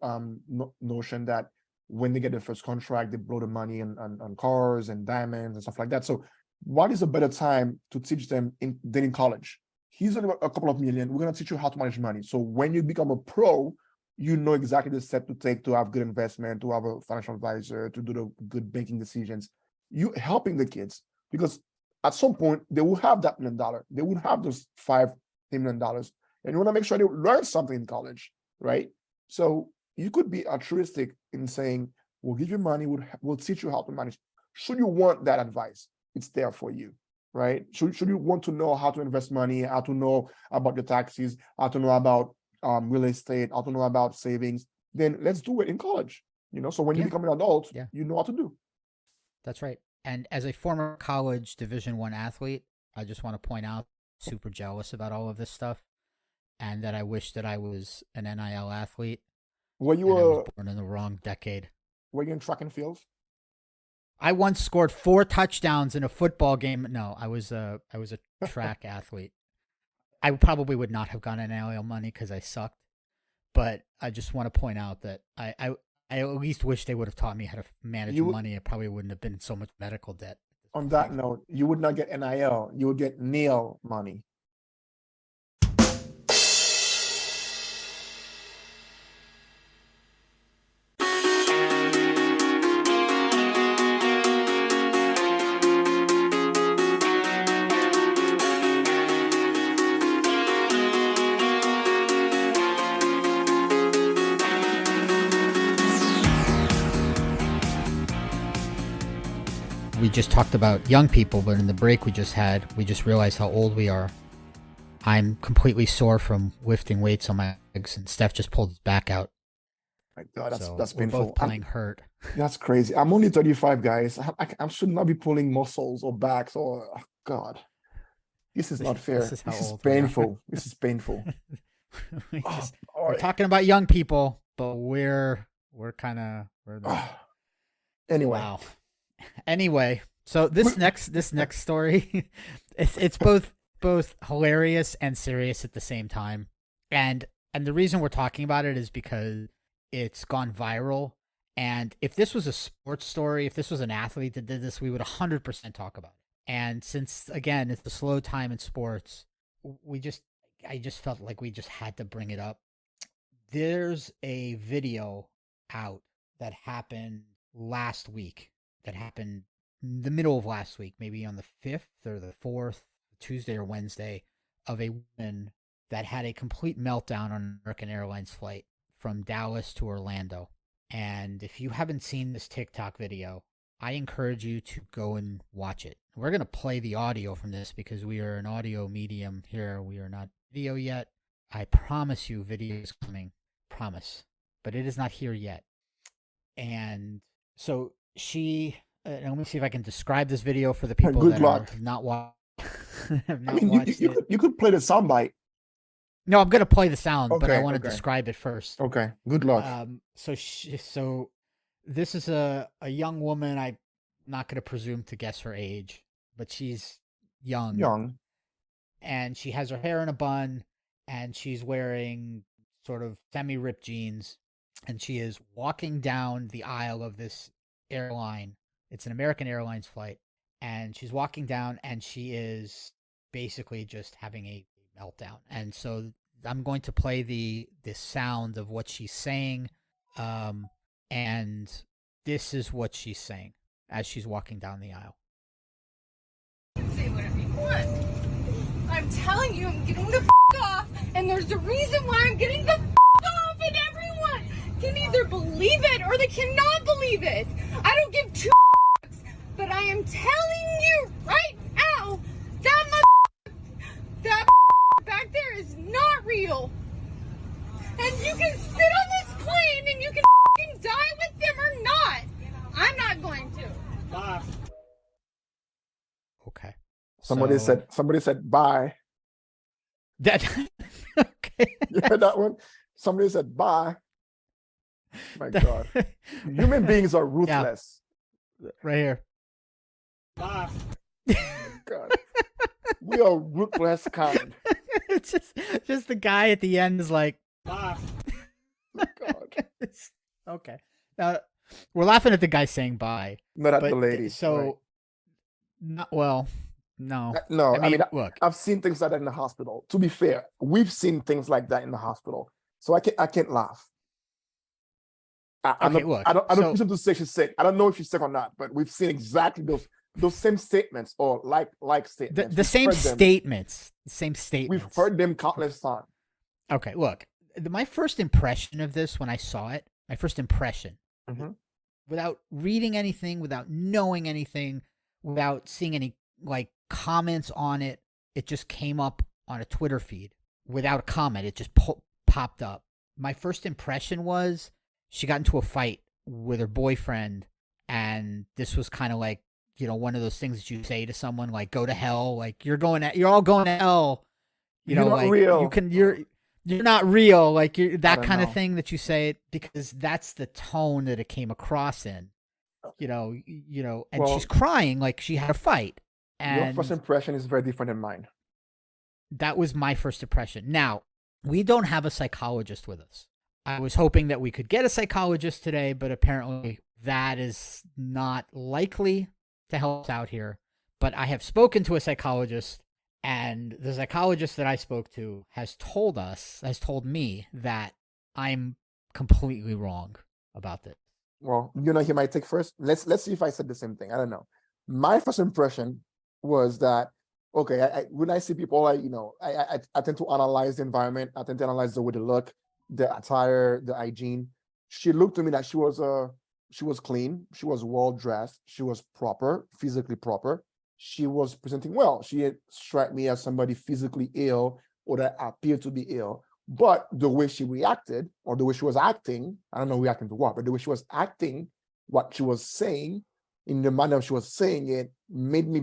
notion that when they get their first contract, they blow the money on cars and diamonds and stuff like that. So what is a better time to teach them than in college? Here's a couple of million. We're going to teach you how to manage money. So when you become a pro, you know exactly the step to take to have good investment, to have a financial advisor, to do the good banking decisions. You helping the kids, because at some point they will have that $1 million. They will have those $5 million, and you want to make sure they learn something in college, right? So you could be altruistic in saying, we'll give you money, we'll teach you how to manage. Should you want that advice, it's there for you, right? Should you want to know how to invest money, how to know about your taxes, how to know about real estate, how to know about savings, then let's do it in college. You know, so when you become an adult, you know what to do. That's right. And as a former college Division I athlete, I just want to point out, super jealous about all of this stuff, and that I wish that I was an NIL athlete. I was born in the wrong decade. Were you in track and field? I once scored 4 touchdowns in a football game. No, I was a track athlete. I probably would not have gotten NIL money because I sucked. But I just want to point out that I at least wish they would have taught me how to manage money. I probably wouldn't have been in so much medical debt. On that note, you would not get NIL. You would get NIL money. We just talked about young people, but in the break we just realized how old we are. I'm completely sore from lifting weights on my legs, and Steph just pulled his back out. My God, that's painful. We're both playing hurt. That's crazy. I'm only 35, guys. I should not be pulling muscles or backs or God. This is not fair. This is painful. This is painful. We're talking about young people, but we're anyway. Wow. Anyway, so this next story, it's both hilarious and serious at the same time, and the reason we're talking about it is because it's gone viral. And if this was a sports story, if this was an athlete that did this, we would 100% talk about it. And since again it's a slow time in sports, I just felt like we just had to bring it up. There's a video out that happened last week. That happened in the middle of last week, maybe on the 5th or the 4th, Tuesday or Wednesday, of a woman that had a complete meltdown on an American Airlines flight from Dallas to Orlando. And if you haven't seen this TikTok video, I encourage you to go and watch it. We're going to play the audio from this because we are an audio medium here. We are not video yet. I promise you video is coming. Promise. But it is not here yet. And so she, let me see if I can describe this video for the people Good that luck. have not watched You could play the soundbite. No, I'm going to play the sound, but I Okay, want to okay. describe it first. Okay, good luck. So this is a young woman. I'm not going to presume to guess her age, but she's young. And she has her hair in a bun, and she's wearing sort of semi-ripped jeans, and she is walking down the aisle of this airline. It's an American Airlines flight, and she's walking down, and she is basically just having a meltdown. And so I'm going to play the sound of what she's saying, and this is what she's saying as she's walking down the aisle. Say whatever you want. I'm telling you, I'm getting the off, and there's a reason why I'm getting the off, and everyone can either believe it or they cannot believe it. I don't give two but I am telling you right now that back there is not real. And you can sit on this plane and you can die with them or not. I'm not going to. Okay. Somebody said bye. That okay. You heard that one? Somebody said bye. My God. Human beings are ruthless. Right here. God. We are ruthless kind. It's just the guy at the end is like, God. okay. Now we're laughing at the guy saying bye. Not at the lady. So, right. No. No, I mean, look, I've seen things like that in the hospital. To be fair, we've seen things like that in the hospital. So I can't laugh. I don't presume to say she's sick. I don't know if she's sick or not, but we've seen exactly those same statements or like statements. The same statements. The same statements. We've heard them countless times. Okay, look, my first impression of this when I saw it, without reading anything, without knowing anything, without seeing any like comments on it, it just came up on a Twitter feed without a comment. It just popped up. My first impression was she got into a fight with her boyfriend, and this was kind of like, you know, one of those things that you say to someone like, go to hell, like you're all going to hell, you're not real. You're not real, like that kind of thing that you say, because that's the tone that it came across in, and she's crying like she had a fight. And your first impression is very different than mine. That was my first impression. Now, we don't have a psychologist with us. I was hoping that we could get a psychologist today, but apparently that is not likely to help us out here. But I have spoken to a psychologist, and the psychologist that I spoke to has told me that I'm completely wrong about this. Well, he might take first. Let's see if I said the same thing. I don't know. My first impression was that, okay, when I see people, I tend to analyze the environment. I tend to analyze the way they look, the attire, the hygiene. She looked to me like she was clean. She was well dressed. She was proper, physically proper. She was presenting well. She struck me as somebody physically ill or that appeared to be ill. But the way she reacted, or the way she was acting, I don't know reacting to what, but the way she was acting, what she was saying, in the manner she was saying it, made me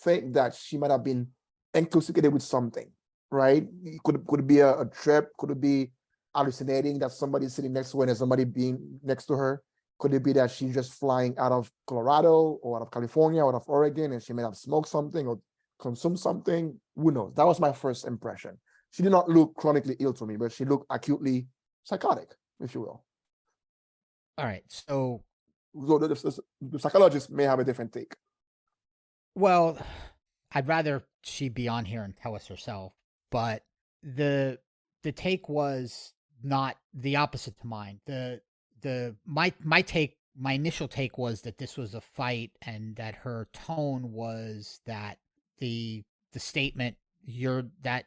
think that she might have been intoxicated with something, right? Could it be a trip? Could it be hallucinating that somebody's sitting next to her and there's somebody being next to her? Could it be that she's just flying out of Colorado or out of California or out of Oregon and she may have smoked something or consumed something? Who knows? That was my first impression. She did not look chronically ill to me, but she looked acutely psychotic, if you will. All right, so the psychologist may have a different take. Well, I'd rather she be on here and tell us herself, but the take was not the opposite to mine. My initial take was that this was a fight, and that her tone was that the statement that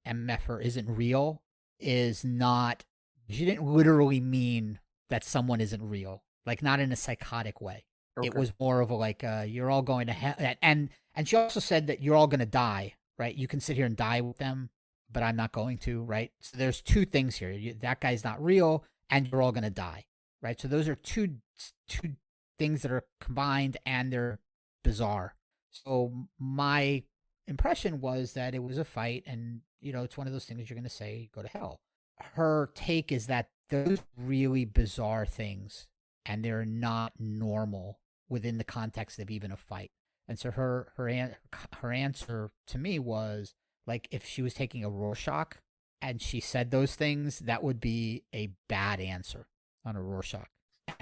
MFer isn't real is not. She didn't literally mean that someone isn't real, like not in a psychotic way. It Okay. was more of a like, you're all going to hell. And she also said that you're all going to die, right? You can sit here and die with them, but I'm not going to, right? So there's two things here. That guy's not real, and you're all going to die, right? So those are two things that are combined, and they're bizarre. So my impression was that it was a fight, and, it's one of those things you're going to say, go to hell. Her take is that those really bizarre things, and they're not normal within the context of even a fight. And so her answer to me was like, if she was taking a Rorschach and she said those things, that would be a bad answer on a Rorschach,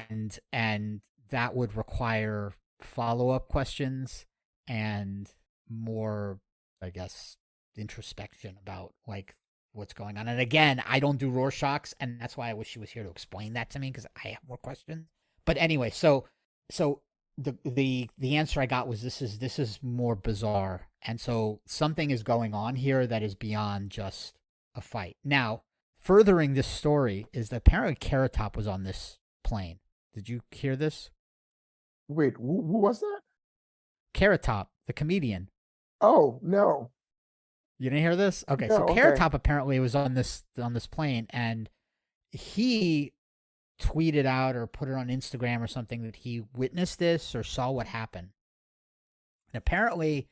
and that would require follow-up questions and more, I guess, introspection about like what's going on. And again, I don't do Rorschachs, and that's why I wish she was here to explain that to me, because I have more questions. But anyway, so the answer I got was this is more bizarre, and so something is going on here that is beyond just a fight. Now, furthering this story is that apparently Carrot Top was on this plane. Did you hear this? Wait, who was that? Carrot Top, the comedian. Oh, no. You didn't hear this? Okay, No, so Carrot okay. Top apparently was on this plane, and he tweeted out or put it on Instagram or something that he witnessed this or saw what happened. And apparently,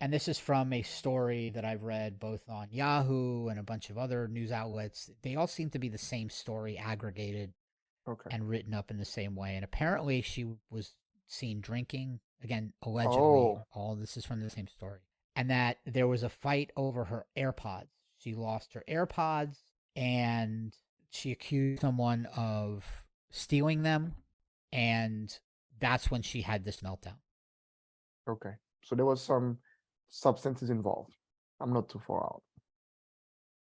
and this is from a story that I've read both on Yahoo and a bunch of other news outlets, they all seem to be the same story aggregated Okay. and written up in the same way. And apparently she was seen drinking, again, allegedly. Oh. All this is from the same story. And that there was a fight over her AirPods. She lost her AirPods, and she accused someone of stealing them, and that's when she had this meltdown. Okay. So there was some substances involved. I'm not too far out.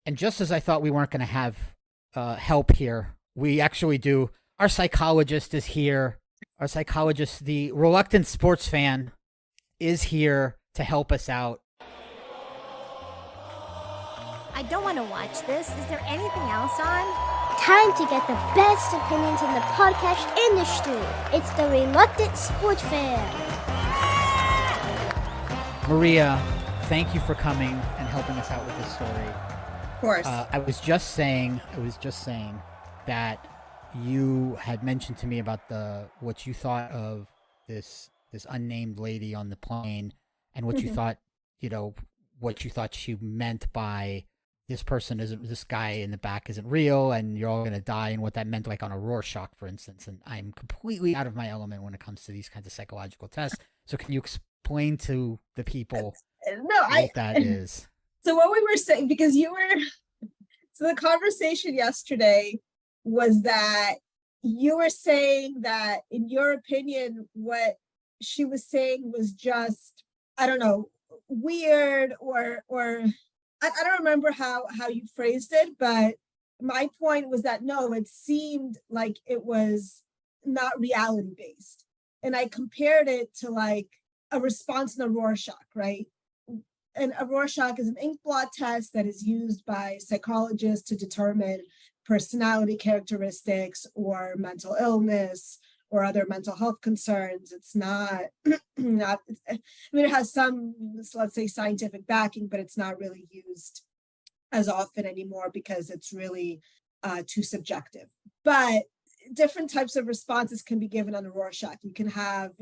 And just as I thought we weren't going to have help here, we actually do. Our psychologist is here. Our psychologist, the reluctant sports fan, is here to help us out. I don't want to watch this. Is there anything else on? Time to get the best opinions in the podcast industry. It's the Reluctant Sports Fan. Maria, thank you for coming and helping us out with this story. Of course. I was just saying that you had mentioned to me about what you thought of this unnamed lady on the plane, and what you thought, what you thought she meant by this guy in the back isn't real, and you're all going to die, and what that meant, like on a Rorschach, for instance. And I'm completely out of my element when it comes to these kinds of psychological tests. So can you explain to the people what that is? So what we were saying, because so the conversation yesterday was that you were saying that, in your opinion, what she was saying was just, I don't know, weird, or I don't remember how you phrased it, but my point was that no, it seemed like it was not reality based. And I compared it to like a response in a Rorschach, right? And a Rorschach is an ink blot test that is used by psychologists to determine personality characteristics or mental illness or other mental health concerns. It's not, it has some, let's say, scientific backing, but it's not really used as often anymore because it's really too subjective. But different types of responses can be given on the Rorschach. You can have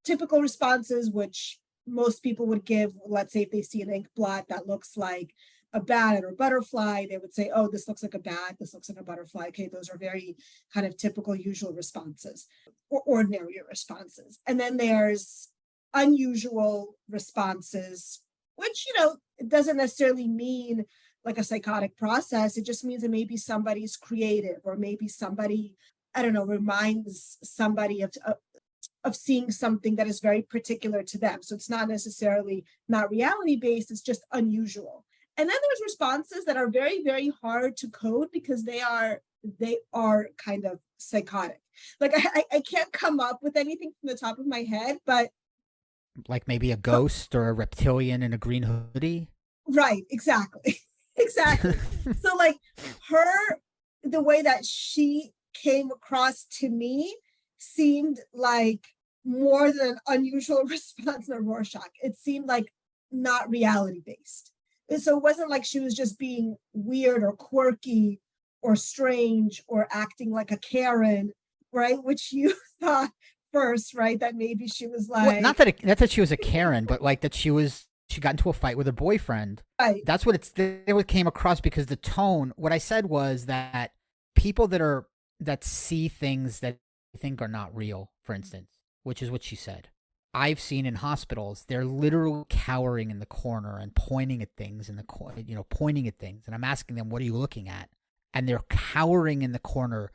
typical responses, which most people would give. Let's say if they see an ink blot that looks like a bat or a butterfly, they would say, oh, this looks like a bat, this looks like a butterfly. Okay, those are very kind of typical, usual responses or ordinary responses. And then there's unusual responses, which, it doesn't necessarily mean like a psychotic process. It just means that maybe somebody's creative, or maybe somebody, I don't know, reminds somebody of seeing something that is very particular to them. So it's not necessarily not reality based, it's just unusual. And then there's responses that are very, very hard to code because they are kind of psychotic. Like I can't come up with anything from the top of my head, but like maybe a ghost or a reptilian in a green hoodie. Right, exactly. Exactly. So like the way that she came across to me seemed like more than an unusual response to Rorschach. It seemed like not reality based. So it wasn't like she was just being weird or quirky or strange or acting like a Karen, right? Which you thought first, right? That maybe she was like, well, not that she was a Karen, but like that she got into a fight with her boyfriend. right. That's what it came across, because the tone. What I said was that people that see things that they think are not real, for instance, which is what she said. I've seen in hospitals, they're literally cowering in the corner and pointing at things pointing at things. And I'm asking them, what are you looking at? And they're cowering in the corner,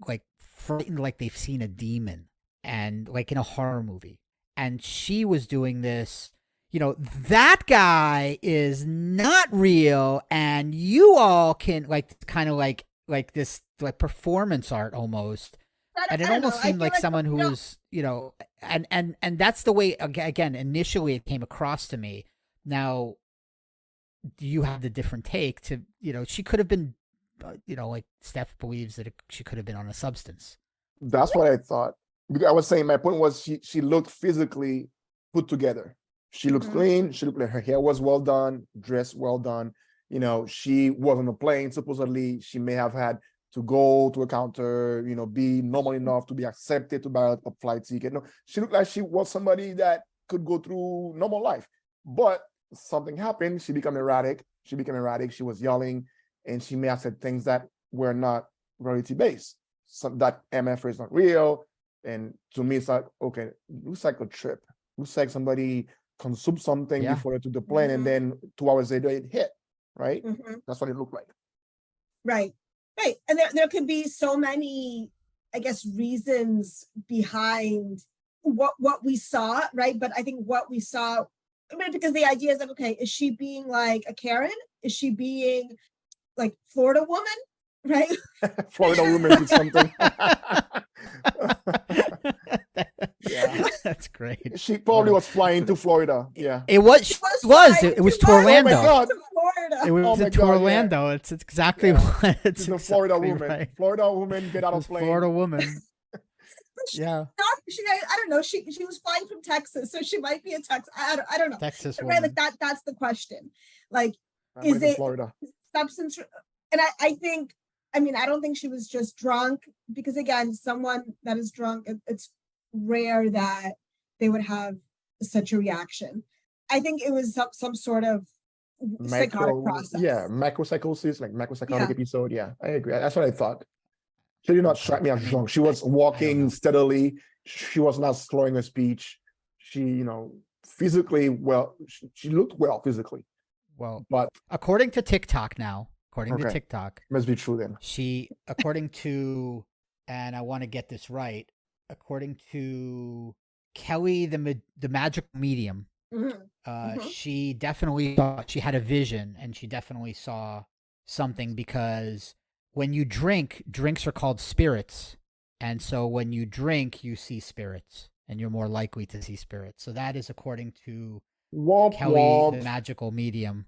like frightened, like they've seen a demon, and like in a horror movie. And she was doing this, that guy is not real. And you all can kind of like this, like performance art almost. And it almost seemed like someone who was, and that's the way, again, initially it came across to me. Now, you have the different take to, she could have been, like Steph believes that she could have been on a substance. That's what I thought. Because I was saying, my point was she looked physically put together. She looks clean. She looked like her hair was well done, dressed well done. She was on a plane. Supposedly, she may have had to go to a counter, be normal enough to be accepted to buy a flight ticket. No, she looked like she was somebody that could go through normal life. But something happened. She became erratic. She was yelling, and she may have said things that were not reality-based. That MF is not real. And to me, it's like, okay, looks like a trip. Looks like somebody consumed something before it took the plane, and then 2 hours later it hit, right? That's what it looked like. Right. Right. And there could be so many, I guess, reasons behind what we saw, right? But I think what we saw, because the idea is like, okay, is she being like a Karen? Is she being like Florida woman? Right? Florida woman did something. Yeah, that's great. She probably was flying to Florida. Yeah, it was. It was to Orlando. Oh my God. It was to Orlando. Yeah. It's exactly what it's the exactly Florida woman. Right. Florida woman, get out of plane. Florida woman. Yeah. I don't know. She was flying from Texas, so she might be a Texas. I don't know. Texas right? woman. Like that's the question. Like, is it Florida substance? And I think. I mean, I don't think she was just drunk, because again, someone that is drunk, it's rare that they would have such a reaction. I think it was some sort of psychotic process. Yeah, macropsychosis, like macropsychotic episode. Yeah, I agree. That's what I thought. She did not strike me as drunk. She was walking steadily. She was not slurring her speech. She, physically she looked well physically. Well, but according to TikTok now, to TikTok, must be true then. She, according to, and I want to get this right, according to Kelly, the magical medium, she definitely thought she had a vision, and she definitely saw something, because when you drink, drinks are called spirits, and so when you drink, you see spirits, and you're more likely to see spirits. So that is according to Kelly, the magical medium.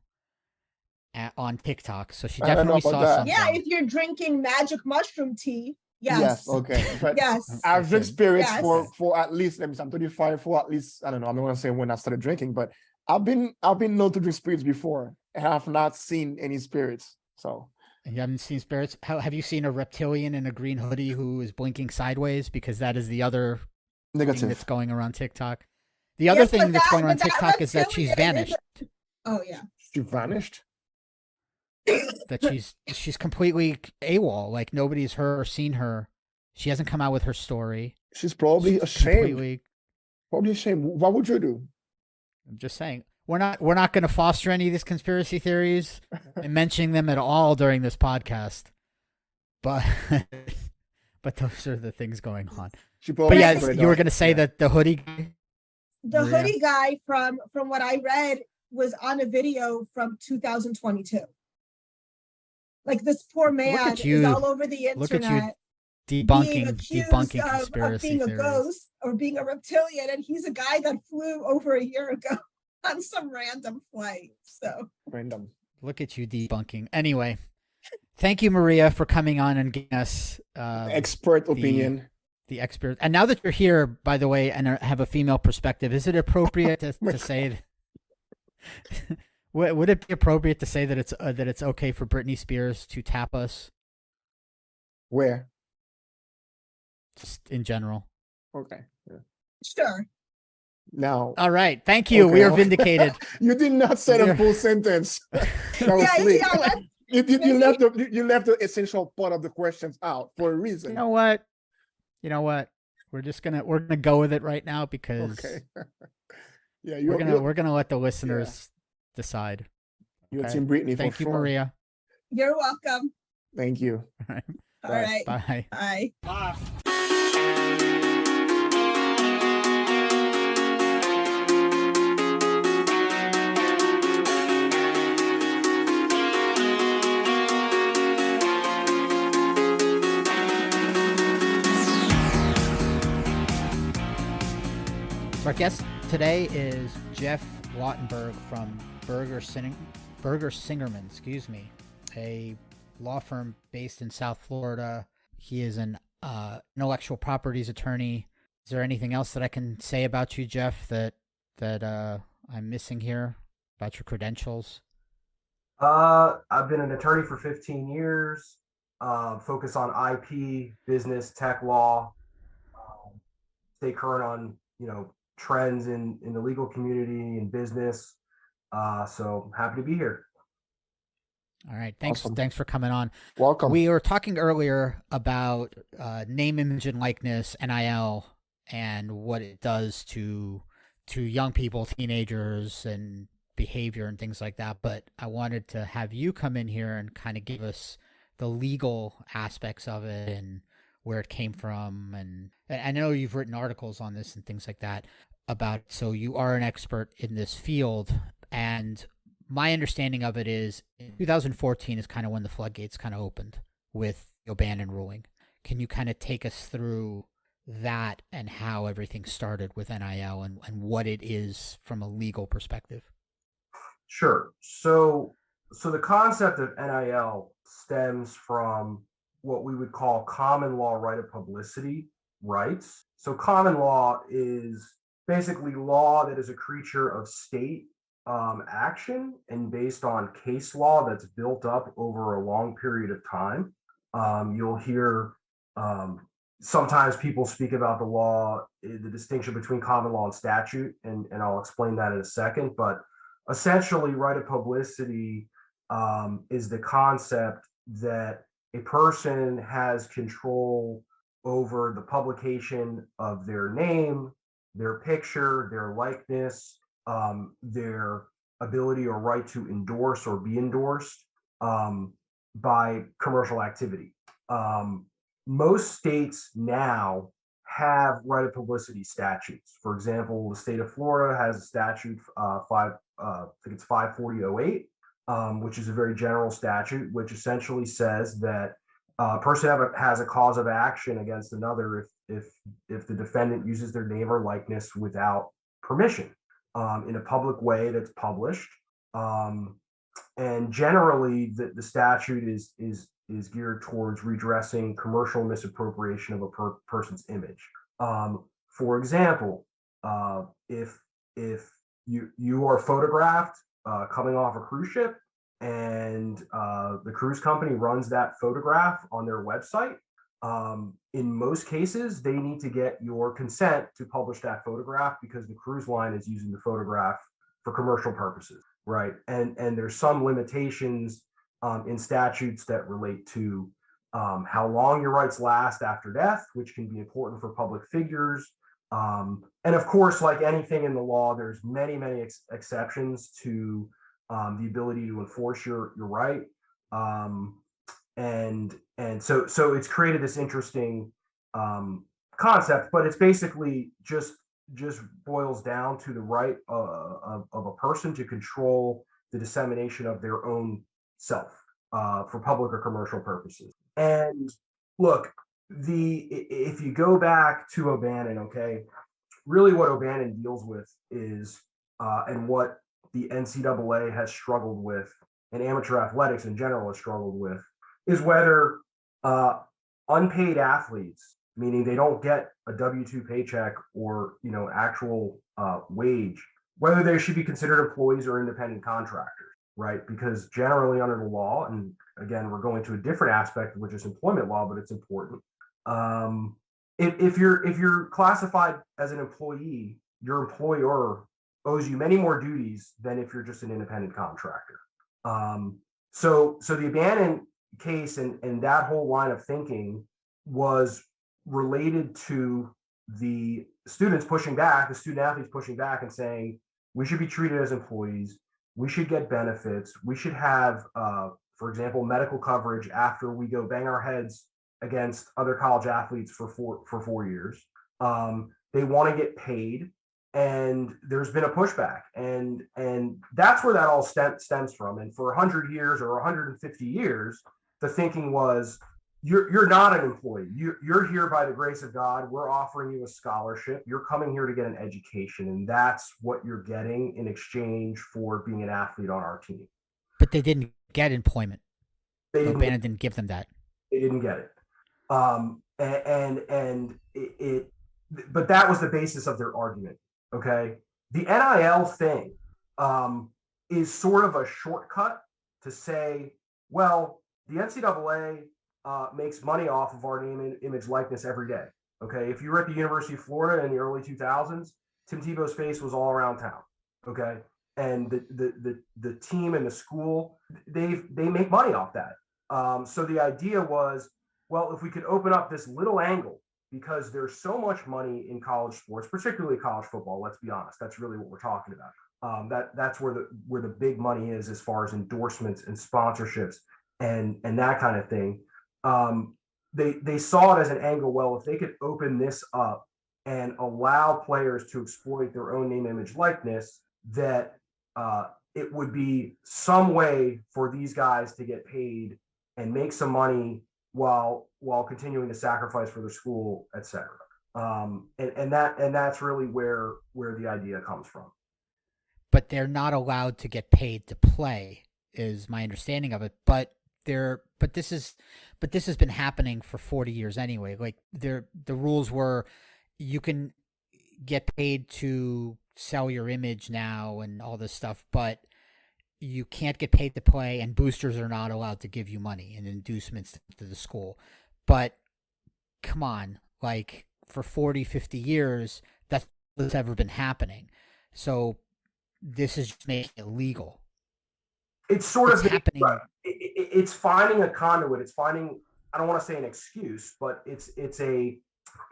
On TikTok, so she definitely saw something. Yeah, if you're drinking magic mushroom tea, yes. Okay. But yes. I've drank spirits for at least, I'm 35, for at least, I don't know, I'm not gonna say when I started drinking, but I've been known to drink spirits before, and I have not seen any spirits. So you haven't seen spirits? Have you seen a reptilian in a green hoodie who is blinking sideways? Because that is the other thing that's going around TikTok. The other thing that's going around TikTok is that she's vanished. Oh yeah. She vanished? That she's completely AWOL. Like nobody's heard or seen her. She hasn't come out with her story. She's probably ashamed. Probably ashamed. What would you do? I'm just saying. We're not going to foster any of these conspiracy theories and mentioning them at all during this podcast. But those are the things going on. But yeah, you were going to say that the hoodie. The hoodie guy, from what I read, was on a video from 2022. Like this poor man is all over the internet. Look at you debunking conspiracy of being a ghost or being a reptilian, and he's a guy that flew over a year ago on some random flight. So random. Look at you debunking. Anyway, thank you, Maria, for coming on and giving us expert opinion. the expert. And now that you're here, by the way, and have a female perspective, is it appropriate to say? Would it be appropriate to say that it's okay for Britney Spears to tap us? Where? Just in general. Okay. Yeah. Sure. Now. All right. Thank you. Okay, we are vindicated. You did not say a full sentence. That was sweet. You left the essential part of the questions out for a reason. You know what? We're gonna go with it right now because yeah, we're gonna let the listeners decide. You're Team Britney. Thank you, Maria. You're welcome. Thank you. All right. Bye. Bye. Bye. Our guest today is Geoff Lottenberg from Berger Singerman, a law firm based in South Florida. He is an intellectual properties attorney. Is there anything else that I can say about you, Geoff, that I'm missing here about your credentials? I've been an attorney for 15 years, focus on IP, business, tech law, stay current on, trends in the legal community and business. So happy to be here. All right. Thanks. Awesome. Thanks for coming on. Welcome. We were talking earlier about name, image, and likeness, NIL, and what it does to young people, teenagers, and behavior and things like that. But I wanted to have you come in here and kind of give us the legal aspects of it and where it came from. And I know you've written articles on this and things like that about it. So you are an expert in this field. And my understanding of it is 2014 is kind of when the floodgates kind of opened with the O'Bannon ruling. Can you kind of take us through that and how everything started with NIL and what it is from a legal perspective? Sure. So the concept of NIL stems from what we would call common law right of publicity rights. So common law is basically law that is a creature of state action and based on case law that's built up over a long period of time. You'll hear sometimes people speak about the law, the distinction between common law and statute, and I'll explain that in a second. But essentially, right of publicity is the concept that a person has control over the publication of their name, their picture, their likeness, their ability or right to endorse or be endorsed by commercial activity. Most states now have right of publicity statutes. For example, the state of Florida has a statute, I think it's 54008, which is a very general statute, which essentially says that a person has a cause of action against another if the defendant uses their name or likeness without permission in a public way that's published. And generally, the statute is geared towards redressing commercial misappropriation of a person's image. For example, if you are photographed coming off a cruise ship and the cruise company runs that photograph on their website, in most cases, they need to get your consent to publish that photograph because the cruise line is using the photograph for commercial purposes, right? And there's some limitations in statutes that relate to how long your rights last after death, which can be important for public figures. And of course, like anything in the law, there's many exceptions to the ability to enforce your right. And so it's created this interesting concept, but it's basically just boils down to the right of a person to control the dissemination of their own self for public or commercial purposes. And look, if you go back to O'Bannon, okay, really what O'Bannon deals with is, and what the NCAA has struggled with, and amateur athletics in general has struggled with, is whether unpaid athletes meaning they don't get a W-2 paycheck or, actual wage, whether they should be considered employees or independent contractors, right? Because generally under the law, and again, we're going to a different aspect, which is employment law, but it's important. If you're classified as an employee, your employer owes you many more duties than if you're just an independent contractor. So the Bannon case and that whole line of thinking was related to the students pushing back, the student athletes pushing back and saying, we should be treated as employees. We should get benefits. We should have, for example, medical coverage after we go bang our heads against other college athletes for 4 years. They want to get paid, and there's been a pushback, and that's where that all stems from. And for 100 years or 150 years, the thinking was, you're not an employee. You're here by the grace of God. We're offering you a scholarship. You're coming here to get an education, and that's what you're getting in exchange for being an athlete on our team. But they didn't get employment. Bannon didn't give them that. They didn't get it. But that was the basis of their argument. Okay, the NIL thing is sort of a shortcut to say, well, the NCAA makes money off of our name, image, likeness every day. Okay, if you were at the University of Florida in the early 2000s, Tim Tebow's face was all around town. Okay, and the team and the school, they make money off that. So the idea was, well, if we could open up this little angle, because there's so much money in college sports, particularly college football. Let's be honest, that's really what we're talking about. That's where the big money is as far as endorsements and sponsorships and that kind of thing. They saw it as an angle. Well, if they could open this up and allow players to exploit their own name, image, likeness, that it would be some way for these guys to get paid and make some money while continuing to sacrifice for the school, et cetera. And that's really where the idea comes from. But they're not allowed to get paid to play, is my understanding of it. But this has been happening for 40 years anyway. Like the rules were, you can get paid to sell your image now and all this stuff, but you can't get paid to play, and boosters are not allowed to give you money and inducements to the school. But come on, like for 40, 50 years, that's what's ever been happening. So this is just making it legal. It's sort of happening. It's finding a conduit. It's finding, I don't want to say an excuse, but it's a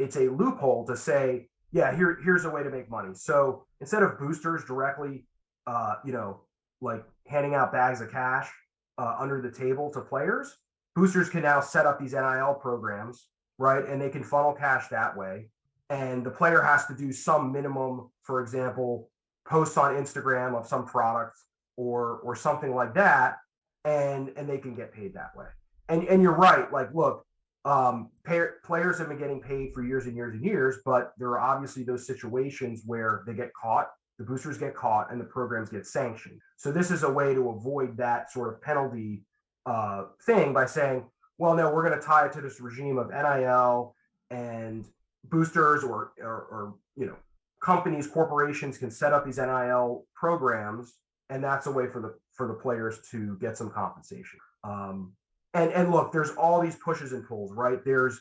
loophole to say, yeah, here's a way to make money. So instead of boosters directly, like handing out bags of cash under the table to players, boosters can now set up these NIL programs, right? And they can funnel cash that way. And the player has to do some minimum, for example, posts on Instagram of some product or something like that, and they can get paid that way. And you're right. Like, look, players have been getting paid for years and years and years, but there are obviously those situations where they get caught. The boosters get caught and the programs get sanctioned. So this is a way to avoid that sort of penalty thing by saying, well, no, we're going to tie it to this regime of NIL, and boosters or companies, corporations can set up these NIL programs, and that's a way for the players to get some compensation. And look, there's all these pushes and pulls, right? There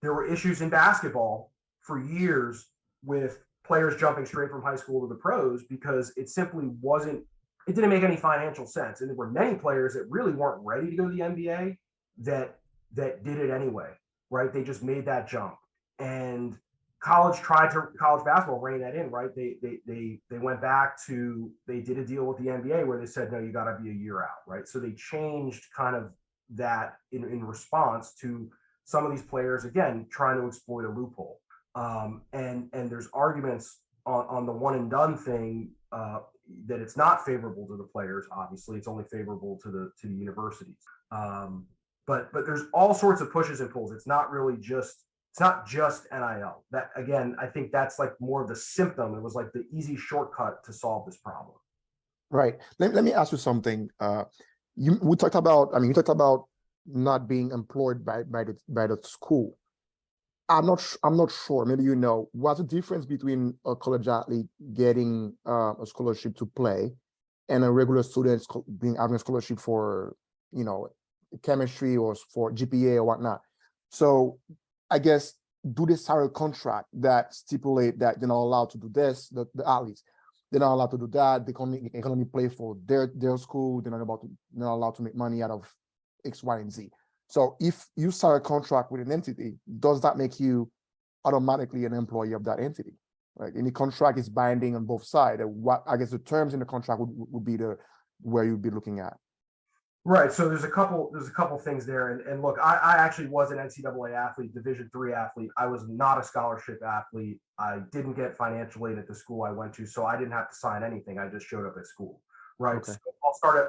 were issues in basketball for years with players jumping straight from high school to the pros because it didn't make any financial sense. And there were many players that really weren't ready to go to the NBA that did it anyway, right? They just made that jump. And college basketball rein that in, right? They went back to, they did a deal with the NBA where they said, no, you got to be a year out, right? So they changed kind of that in response to some of these players, again, trying to exploit a loophole. And there's arguments on the one and done thing that it's not favorable to the players. Obviously, it's only favorable to the universities. But there's all sorts of pushes and pulls. It's not just NIL. That, again, I think that's like more of the symptom. It was like the easy shortcut to solve this problem. Right. Let me ask you something. You talked about not being employed by the school. I'm not sure. Maybe you know what's the difference between a college athlete getting a scholarship to play and a regular student having a scholarship for, you know, chemistry or for GPA or whatnot. So I guess, do they sign a contract that stipulate that they're not allowed to do this, the athletes, they're not allowed to do that, they can only play for their school, they're not allowed to make money out of X, Y, and Z. So if you sign a contract with an entity, does that make you automatically an employee of that entity? Right? Any contract is binding on both sides. What, I guess, the terms in the contract would be where you'd be looking at. Right. So there's a couple things there. And look, I actually was an NCAA athlete, Division III athlete. I was not a scholarship athlete. I didn't get financial aid at the school I went to, so I didn't have to sign anything. I just showed up at school. Right. Okay. So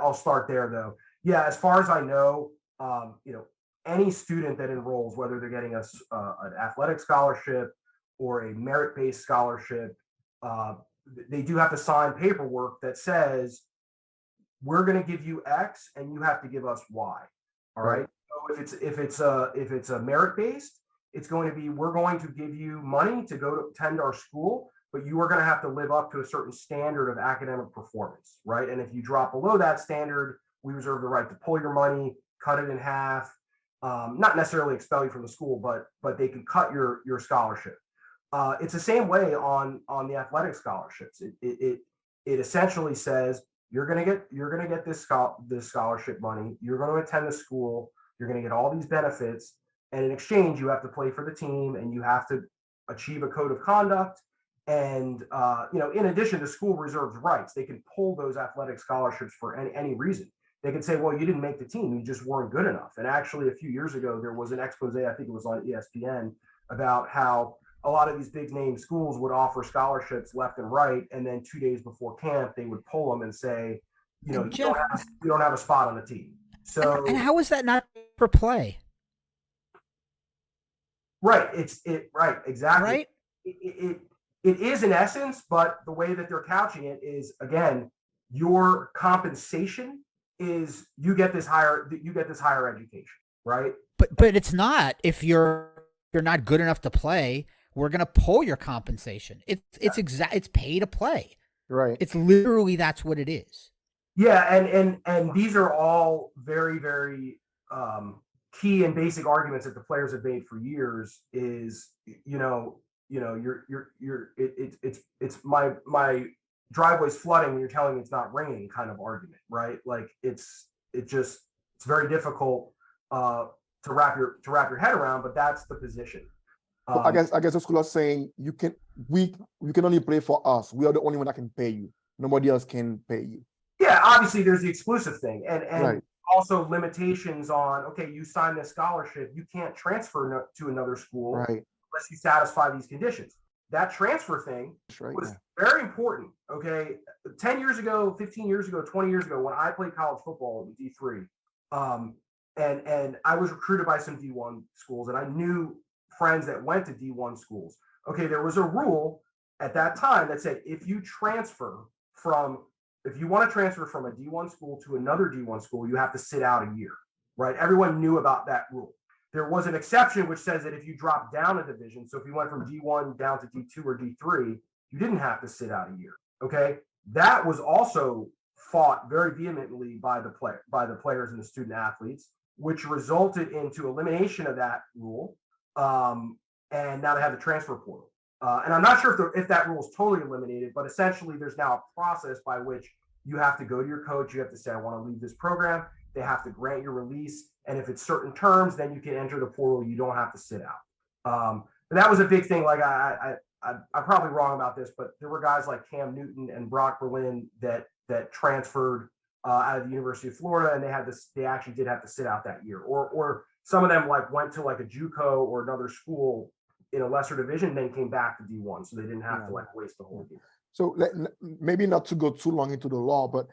I'll start there though. Yeah, as far as I know, you know, any student that enrolls, whether they're getting an athletic scholarship or a merit-based scholarship, they do have to sign paperwork that says, we're going to give you X and you have to give us Y. All right. So if it's a merit-based, it's going to be, we're going to give you money to go to attend our school, but you are going to have to live up to a certain standard of academic performance. Right. And if you drop below that standard, we reserve the right to pull your money, cut it in half, not necessarily expel you from the school, but they can cut your scholarship. It's the same way on the athletic scholarships. It essentially says you're gonna get this scholarship money. You're going to attend the school. You're going to get all these benefits, and in exchange, you have to play for the team, and you have to achieve a code of conduct. And you know, in addition, the school reserves rights. They can pull those athletic scholarships for any reason. They could say, well, you didn't make the team, you just weren't good enough. And actually, a few years ago, there was an expose, I think it was on ESPN, about how a lot of these big name schools would offer scholarships left and right. And then 2 days before camp, they would pull them and say, you know, you don't have a spot on the team. So, and how is that not for play? Right. Right. Exactly. Right. It is in essence, but the way that they're couching it is, again, your compensation is you get this higher education, right? But it's not. If you're not good enough to play, we're gonna pull your compensation. It's pay to play. Right. It's literally, that's what it is. Yeah, and these are all very, very key and basic arguments that the players have made for years. Is it's my driveway's flooding and you're telling me it's not raining kind of argument, right? Like it's very difficult to wrap your head around, but that's the position. I guess the school is saying you can only play for us. We are the only one that can pay you. Nobody else can pay you. Yeah, obviously there's the exclusive thing, and right. Also limitations on, okay, you sign this scholarship, you can't transfer to another school right. unless you satisfy these conditions. That transfer thing was very important. Okay, 10 years ago, 15 years ago, 20 years ago, when I played college football in D3, and I was recruited by some D1 schools, and I knew friends that went to D1 schools. Okay, there was a rule at that time that said if you want to transfer from a D1 school to another D1 school, you have to sit out a year, right? Everyone knew about that rule. There was an exception which says that if you drop down a division, so if you went from D1 down to D2 or D3, you didn't have to sit out a year. Okay, that was also fought very vehemently by the players and the student athletes, which resulted into elimination of that rule. And now they have the transfer portal. And I'm not sure if that rule is totally eliminated, but essentially there's now a process by which you have to go to your coach. You have to say, I want to leave this program. They have to grant your release. And if it's certain terms, then you can enter the portal. You don't have to sit out. And that was a big thing. Like I'm probably wrong about this, but there were guys like Cam Newton and Brock Berlin that transferred out of the University of Florida, and they actually did have to sit out that year. Or some of them like went to like a JUCO or another school in a lesser division, then came back to D1, so they didn't have to like waste the whole year. So maybe not to go too long into the law, but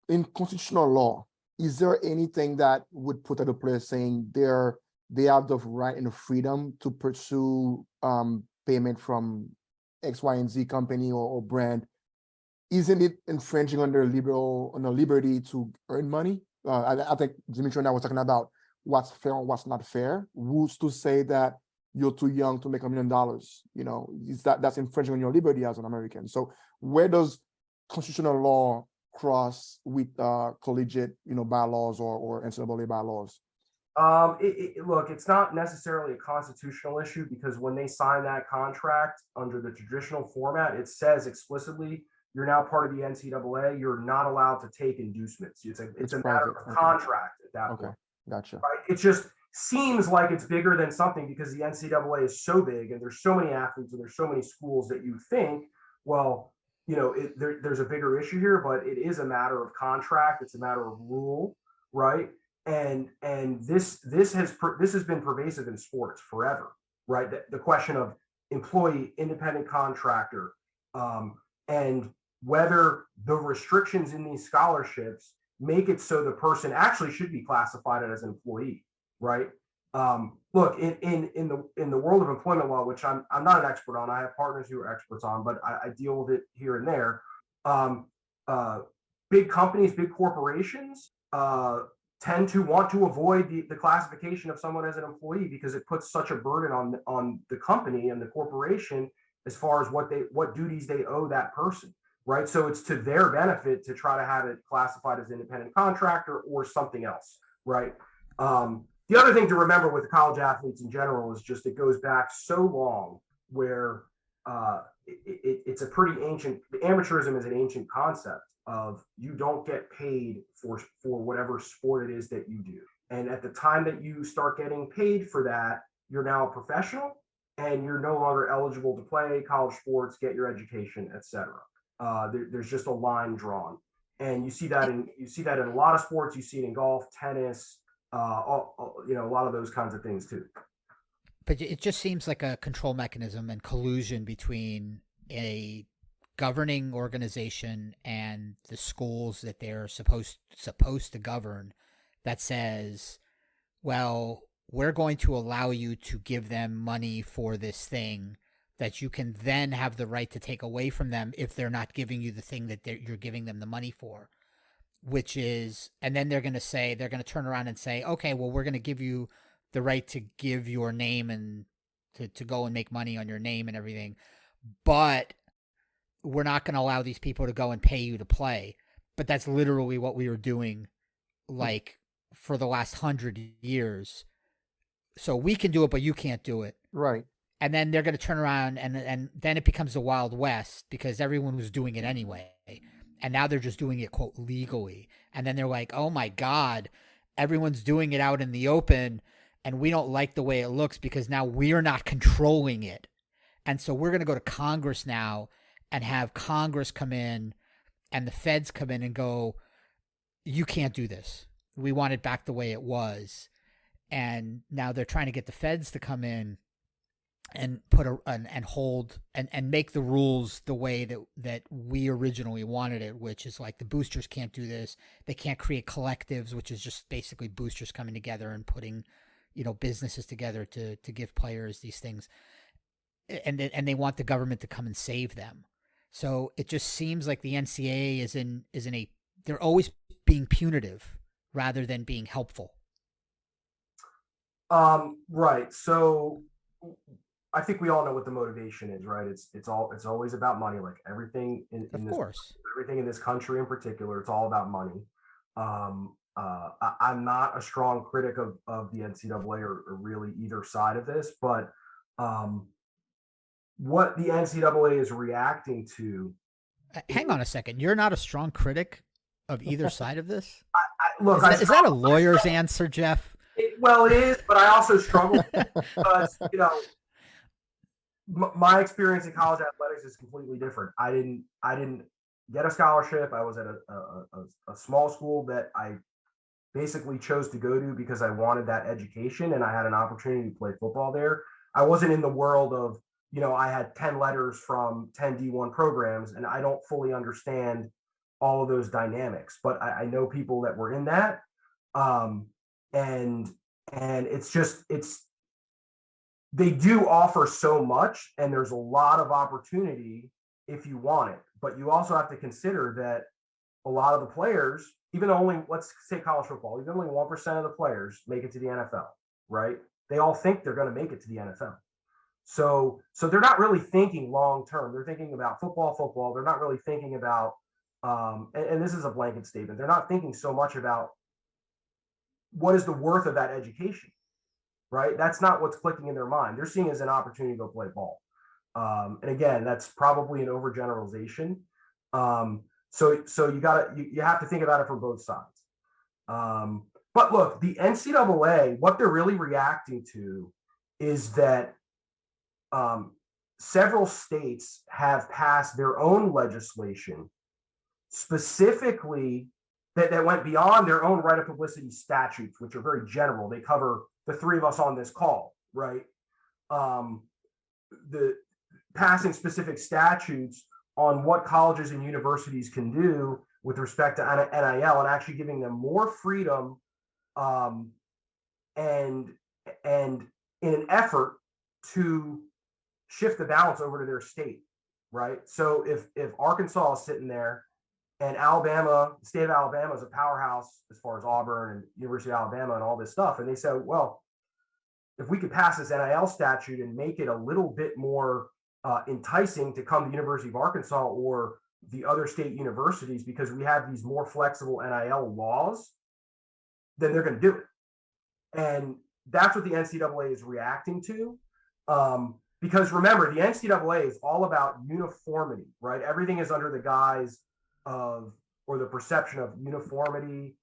in constitutional law, is there anything that would put at a place saying they have the right and the freedom to pursue payment from X, Y, and Z company or brand? Isn't it infringing on their liberty to earn money? I think Dimitri and I was talking about what's fair and what's not fair. Who's to say that you're too young to make $1 million. You know, that's infringing on your liberty as an American. So where does constitutional law cross with collegiate, bylaws or NCAA bylaws? Look, it's not necessarily a constitutional issue, because when they sign that contract under the traditional format, it says explicitly you're now part of the NCAA. You're not allowed to take inducements. It's a matter of contract at that point. Gotcha. Right? It just seems like it's bigger than something because the NCAA is so big and there's so many athletes and there's so many schools that you think, well, there's a bigger issue here, but it is a matter of contract. It's a matter of rule, right? And this has been pervasive in sports forever, right? The question of employee, independent contractor, and whether the restrictions in these scholarships make it so the person actually should be classified as an employee, right? Look, in the world of employment law, which I'm not an expert on, I have partners who are experts on, but I deal with it here and there. Big companies, big corporations tend to want to avoid the classification of someone as an employee because it puts such a burden on the company and the corporation as far as what duties they owe that person, right? So it's to their benefit to try to have it classified as independent contractor or something else, right? The other thing to remember with college athletes in general is just it goes back so long where it's a pretty ancient, amateurism is an ancient concept of you don't get paid for whatever sport it is that you do. And at the time that you start getting paid for that, you're now a professional and you're no longer eligible to play college sports, get your education, etc. There's just a line drawn. And you see that in a lot of sports. You see it in golf, tennis, a lot of those kinds of things too. But it just seems like a control mechanism and collusion between a governing organization and the schools that they're supposed to govern, that says, well, we're going to allow you to give them money for this thing that you can then have the right to take away from them if they're not giving you the thing that you're giving them the money for, which is, and then they're going to turn around and say, okay, well, we're going to give you the right to give your name and to go and make money on your name and everything, but we're not going to allow these people to go and pay you to play. But that's literally what we were doing, like, for the last 100 years. So we can do it, but you can't do it. Right. And then they're going to turn around and then it becomes the Wild West because everyone was doing it anyway. And now they're just doing it, quote, legally. And then they're like, oh my God, everyone's doing it out in the open and we don't like the way it looks because now we're not controlling it. And so we're going to go to Congress now and have Congress come in and the feds come in and go, you can't do this. We want it back the way it was. And now they're trying to get the feds to come in and put and hold and make the rules the way that we originally wanted it, which is like the boosters can't do this. They can't create collectives, which is just basically boosters coming together and putting, businesses together to give players these things. And they want the government to come and save them. So it just seems like the NCAA they're always being punitive rather than being helpful. Right. So I think we all know what the motivation is, right? It's always about money, like everything everything in this country in particular, it's all about money. I'm not a strong critic of the NCAA or really either side of this, but what the NCAA is reacting to. Hang on a second. You're not a strong critic of either side of this? Look, is that a lawyer's answer, Jeff? It is, but I also struggle because, my experience in college athletics is completely different. I didn't get a scholarship. I was at a small school that I basically chose to go to because I wanted that education and I had an opportunity to play football there. I wasn't in the world of, I had 10 letters from 10 D1 programs and I don't fully understand all of those dynamics, but I know people that were in that. And they do offer so much and there's a lot of opportunity if you want it, but you also have to consider that a lot of the players, even though let's say college football, even only 1% of the players make it to the NFL, right? They all think they're going to make it to the NFL. So they're not really thinking long term. They're thinking about football. They're not really thinking about, and this is a blanket statement. They're not thinking so much about what is the worth of that education, right? That's not what's clicking in their mind. They're seeing it as an opportunity to go play ball. And again, that's probably an overgeneralization. So you have to think about it from both sides. But look, the NCAA, what they're really reacting to is that several states have passed their own legislation specifically that went beyond their own right of publicity statutes, which are very general. They cover the three of us on this call, right? The passing specific statutes on what colleges and universities can do with respect to NIL, and actually giving them more freedom, and in an effort to shift the balance over to their state, right? So if Arkansas is sitting there and Alabama, the state of Alabama is a powerhouse as far as Auburn and University of Alabama and all this stuff, and they said, well, if we could pass this NIL statute and make it a little bit more enticing to come to the University of Arkansas or the other state universities because we have these more flexible NIL laws, then they're going to do it. And that's what the NCAA is reacting to. Because remember, the NCAA is all about uniformity, right? Everything is under the guise of, or the perception of uniformity,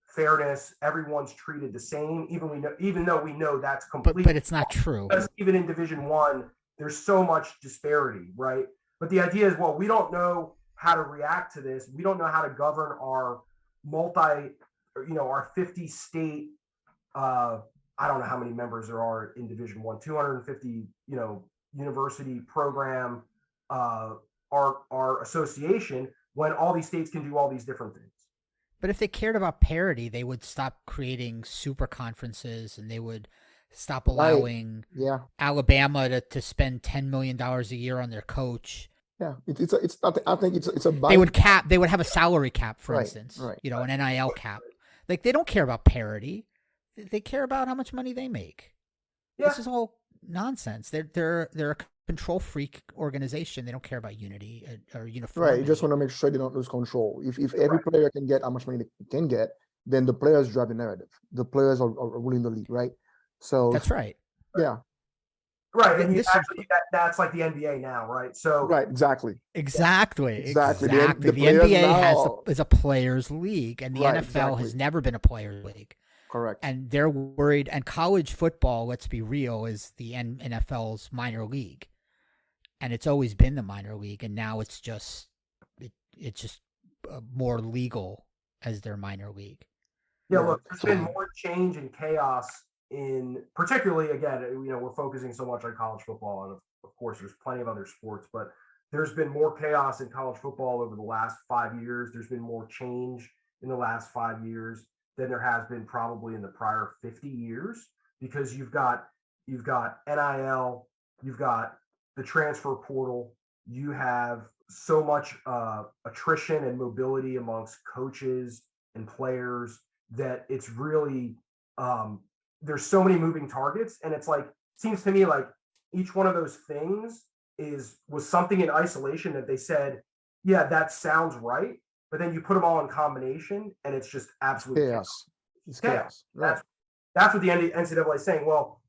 fairness. Everyone's treated the same, even though we know that's completely. But it's not true. Because even in Division I, there's so much disparity, right? But the idea is, well, we don't know how to react to this. We don't know how to govern our our 50 state. I don't know how many members there are in Division I, 250, university program, our association, when all these states can do all these different things. But if they cared about parity, they would stop creating super conferences, and they would stop allowing Alabama to spend $10 million a year on their coach. Yeah, I think it's a. They would have a salary cap, for instance. Right. An NIL cap. Like, they don't care about parity. They care about how much money they make. Yeah. This is all nonsense. They're a control freak organization. They don't care about unity or uniformity. Right. You just want to make sure they don't lose control. If every player can get how much money they can get, then the players drive the narrative. The players are ruling the league, right? So that's right. Yeah. Right. And that's like the NBA now, right? So right, exactly. The NBA is a players' league, and the NFL has never been a players' league. Correct. And they're worried. And college football, let's be real, is the NFL's minor league, and it's always been the minor league. And now it's just more legal as their minor league. Yeah. Look, there's been more change and chaos particularly, again, we're focusing so much on college football, and of course there's plenty of other sports, but there's been more chaos in college football over the last 5 years. There's been more change in the last 5 years than there has been probably in the prior 50 years, because you've got NIL, you've got the transfer portal, you have so much attrition and mobility amongst coaches and players that it's really there's so many moving targets, and it's like, seems to me like each one of those things was something in isolation that they said, yeah, that sounds right, but then you put them all in combination and it's just absolute chaos. It's chaos. Right. That's what the NCAA is saying. Well,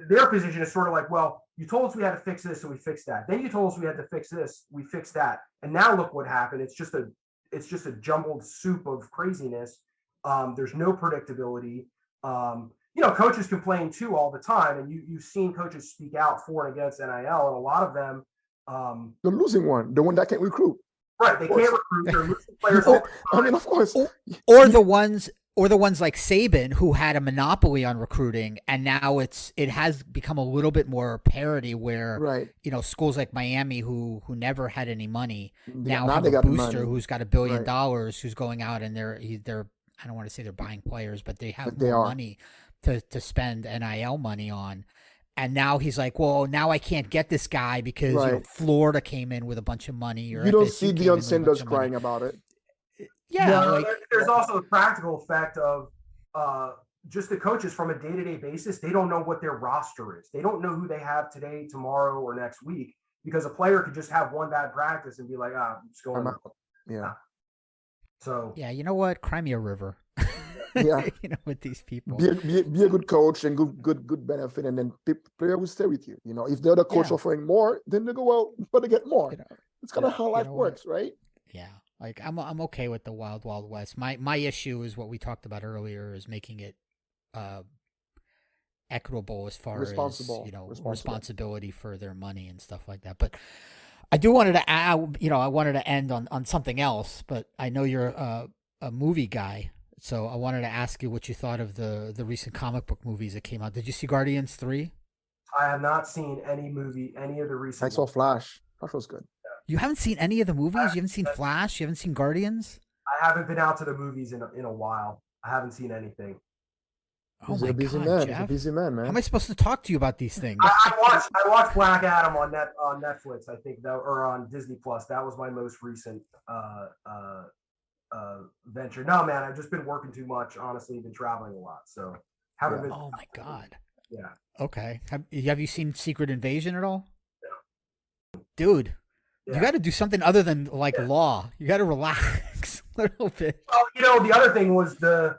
their position is sort of like, well, you told us we had to fix this, so we fixed that. Then you told us we had to fix this, we fixed that, and now look what happened. It's just a jumbled soup of craziness. There's no predictability. Coaches complain too all the time, and you've seen coaches speak out for and against NIL, and a lot of them, the losing one, the one that can't recruit. Right, they can't recruit. They're losing players. Of course. Or the ones like Saban, who had a monopoly on recruiting, and now it has become a little bit more parity where schools like Miami, who never had any money, now have a booster who's got $1 billion, who's going out, and they're I don't want to say they're buying players, but they have more money to spend NIL money on. And now he's like, well, now I can't get this guy because Florida came in with a bunch of money. Or you don't see Deion Sanders crying about it. Yeah. There's also the practical effect of just the coaches from a day-to-day basis, they don't know what their roster is. They don't know who they have today, tomorrow, or next week, because a player could just have one bad practice and be like, I'm just going. Yeah. So yeah, you know what? Cry me a river. Yeah. With these people. Be a good coach and good benefit, and then player will stay with you. If the other coach offering more, then they go, well, but they get more. It's kind of how life works, right? Yeah. Like I'm okay with the Wild Wild West. My issue is what we talked about earlier, is making it equitable as far as responsibility for their money and stuff like that. But I wanted to end on something else. But I know you're a movie guy, so I wanted to ask you what you thought of the recent comic book movies that came out. Did you see Guardians 3? I have not seen any of the recent. I saw Flash. Flash was good. You haven't seen any of the movies? You haven't seen Flash? You haven't seen Guardians? I haven't been out to the movies in a while. I haven't seen anything. Oh my God, Jeff. He's a busy man, man. How am I supposed to talk to you about these things? I watched Black Adam on Netflix, I think, or on Disney Plus. That was my most recent venture. No, man, I've just been working too much. Honestly, been traveling a lot, so haven't been. Oh my God. Yeah. Okay. Have you seen Secret Invasion at all? No. Dude, you got to do something other than Law. You got to relax a little bit. Well, the other thing was the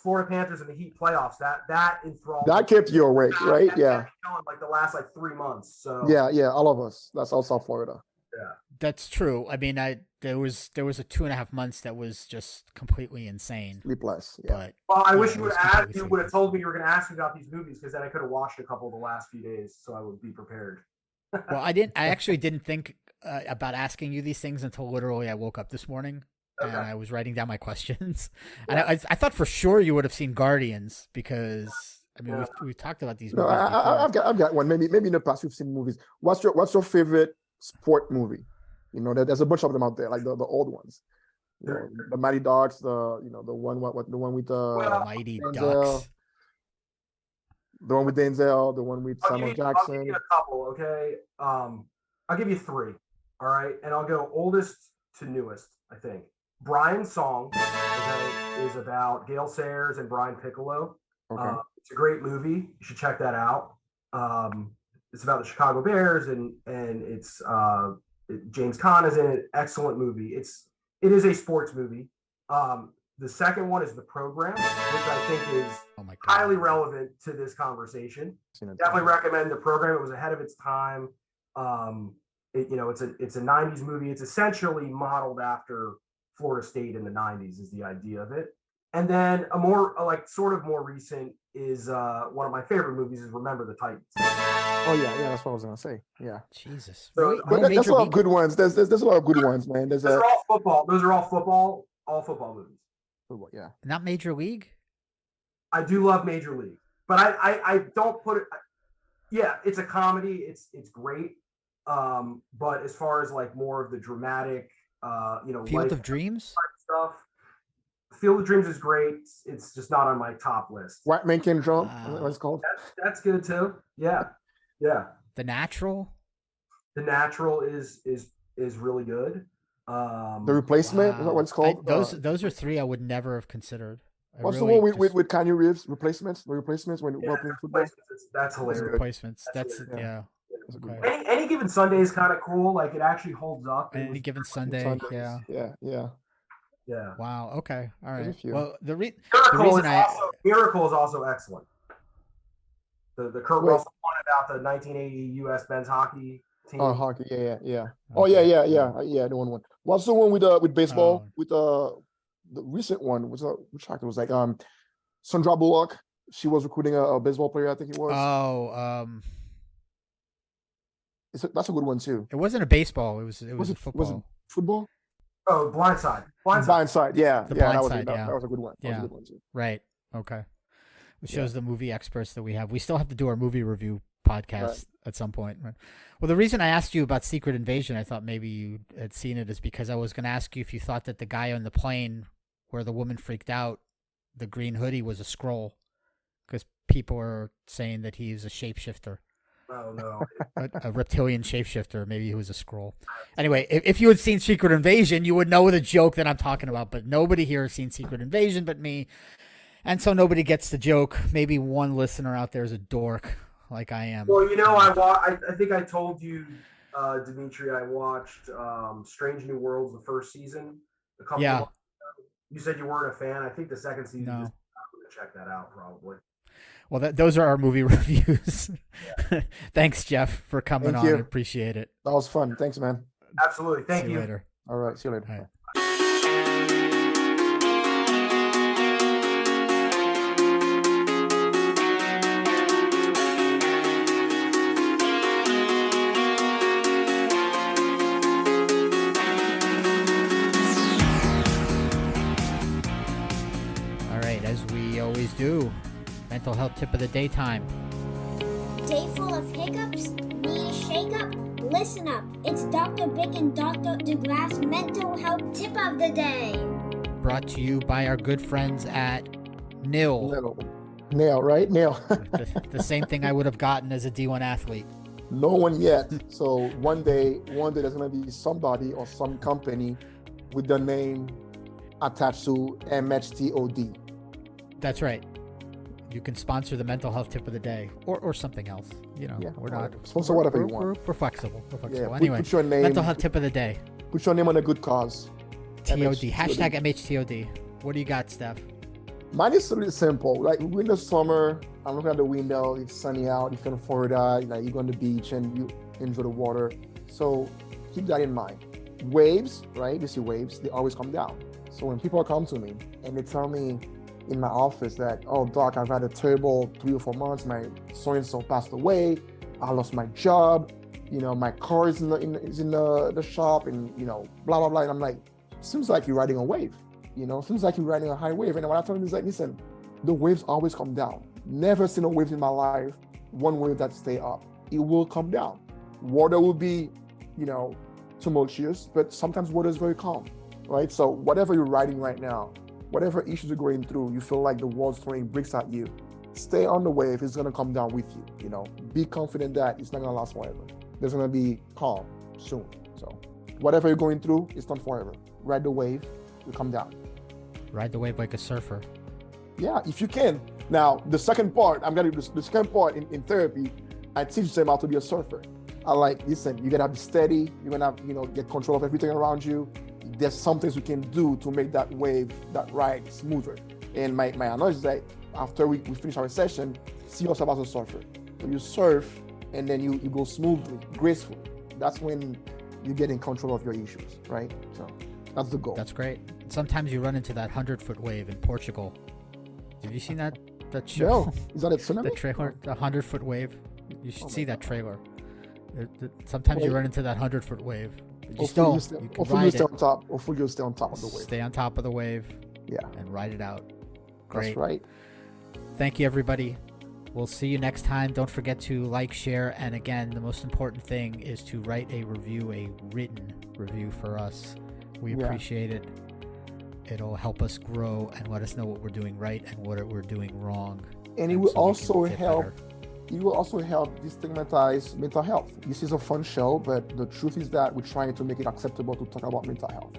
Florida Panthers and the Heat playoffs. That enthralled. That kept you awake, right? Yeah. Like the last 3 months. So. Yeah, all of us. That's all South Florida. Yeah. That's true. I mean, there was a 2.5 months that was just completely insane. Sleepless. Yeah. But, I wish you would have told me you were going to ask me about these movies, because then I could have watched a couple of the last few days, so I would be prepared. Well, I actually didn't think about asking you these things until literally I woke up this morning. And I was writing down my questions. And I thought for sure you would have seen Guardians, because I mean we've talked about these movies. I've got one. Maybe in the past you've seen movies. What's your favorite sport movie? There's a bunch of them out there, like the old ones. The Mighty Ducks, the one with the Mighty Denzel, Ducks. The one with Denzel, the one with Samuel Jackson. I'll give you a couple, okay? I'll give you 3, all right? And I'll go oldest to newest, I think. Brian's Song is about Gale Sayers and Brian Piccolo. Okay. It's a great movie. You should check that out. It's about the Chicago Bears, and it's James Caan is in it. Excellent movie. It is a sports movie. The second one is The Program, which I think is highly relevant to this conversation. Definitely recommend The Program. It was ahead of its time. It's a 90s movie. It's essentially modeled after Florida State in the 90s is the idea of it. And then a more more recent is one of my favorite movies is Remember the Titans. Oh yeah, that's what I was gonna say. Yeah. Jesus. So, there's a lot of good ones. There's a lot of good ones, man. Those are all football. Those are all football movies. Football, yeah. Not Major League? I do love Major League, but I don't put it. Yeah, it's a comedy. It's great. But as far as more of the dramatic, Field of Dreams stuff. Field of Dreams is great. It's just not on my top list. White Man Can't Jump. What it's called? That's good too. Yeah. The Natural. The Natural is really good. The Replacement. Is that what it's called? Those are 3 I would never have considered. What's the one with Kanye Reeves? Replacements. The Replacements when we're playing football. That's hilarious. Replacements. That's yeah. Okay. Any Given Sunday is kind of cool. Like it actually holds up. Any Given Sunday. Yeah. Wow. Okay. All right. Well, Miracle is also excellent. The Kurt Russell one about the 1980 U.S. men's hockey team. Oh, hockey. Yeah. Okay. Oh, yeah. The one. What's the one with baseball? With the recent one was which hockey was like Sandra Bullock. She was recruiting a baseball player. I think it was. That's a good one too. It wasn't a baseball. It was a football. Was it football? Oh, Blindside. Yeah. Blindside, that was a good one. Yeah. That was a good one too. Right. Okay. It shows the movie experts that we have. We still have to do our movie review podcast at some point. Right? Well, the reason I asked you about Secret Invasion, I thought maybe you had seen it, is because I was going to ask you if you thought that the guy on the plane where the woman freaked out, the green hoodie, was a Skrull, because people are saying that he's a shapeshifter. Oh, no. a reptilian shapeshifter. Maybe he was a Skrull. Anyway, if you had seen Secret Invasion, you would know the joke that I'm talking about, but nobody here has seen Secret Invasion but me. And so nobody gets the joke. Maybe one listener out there is a dork like I am. Well, I think I told you, Dimitri, I watched Strange New Worlds, the first season. A couple of months ago. You said you weren't a fan. I think the second season, I'm going to check that out probably. Well, those are our movie reviews. Thanks, Jeff, for coming on. I appreciate it. That was fun. Thanks, man. Absolutely. Thank you. Later. All right. See you later. All right. As we always do, mental health tip of the day time. Day full of hiccups? Need a shake-up? Listen up. It's Dr. Bick and Dr. DeGraff's mental health tip of the day. Brought to you by our good friends at NIL. NIL, right? NIL. the same thing I would have gotten as a D1 athlete. No one yet. So one day there's going to be somebody or some company with the name attached to MHToD. That's right. You can sponsor the mental health tip of the day or something else. We're not sponsor whatever you want. We're flexible. Yeah, anyway, put your name, mental health tip of the day. Put your name on a good cause. TOD. Hashtag MHTOD. What do you got, Steph? Mine is really simple. Like in the summer, I'm looking at the window. It's sunny out. If you're in Florida, you go on the beach and you enjoy the water. So keep that in mind. Waves, right? You see waves. They always come down. So when people come to me and they tell me in my office that, oh, doc, I've had a terrible 3 or 4 months. My so-and-so passed away. I lost my job. My car is in the shop and, blah, blah, blah. And I'm like, seems like you're riding a wave. Seems like you're riding a high wave. And what I tell them is like, listen, the waves always come down. Never seen a wave in my life, one wave that stay up. It will come down. Water will be, tumultuous, but sometimes water is very calm, right? So whatever you're riding right now, whatever issues you're going through, you feel like the world's throwing bricks at you, stay on the wave. It's going to come down with you. Be confident that it's not going to last forever. There's going to be calm soon. So whatever you're going through, it's not forever. Ride the wave, you come down. Ride the wave like a surfer. Yeah, if you can. Now, the second part, the second part in therapy, I teach them how to be a surfer. I listen, you're going to be steady. You're going to, get control of everything around you. There's some things we can do to make that wave, that ride smoother. And my analogy is that after we finish our session, see yourself as a surfer. So you surf and then you go smoothly, gracefully. That's when you get in control of your issues, right? So that's the goal. That's great. Sometimes you run into that 100-foot wave in Portugal. Have you seen that show? No. Is that a tsunami? The trailer, the 100-foot wave. You should see that trailer. Sometimes you run into that 100-foot wave. Hopefully you stay on top. Hopefully you'll stay on top of the wave. Stay on top of the wave. Yeah. And ride it out. Great. That's right. Thank you, everybody. We'll see you next time. Don't forget to like, share, and again, the most important thing is to write a review, a written review for us. We appreciate it. It'll help us grow and let us know what we're doing right and what we're doing wrong. And it will also help. It will also help destigmatize mental health. This is a fun show, but the truth is that we're trying to make it acceptable to talk about mental health.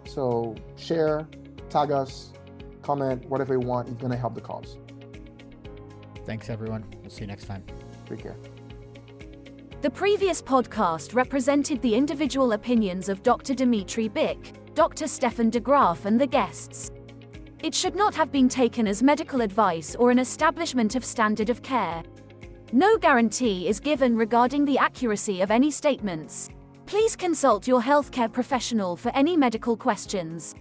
So share, tag us, comment, whatever you want. It's going to help the cause. Thanks, everyone. We'll see you next time. Take care. The previous podcast represented the individual opinions of Dr. Dimitri Bick, Dr. Stefan DeGraff, and the guests. It should not have been taken as medical advice or an establishment of standard of care. No guarantee is given regarding the accuracy of any statements. Please consult your healthcare professional for any medical questions.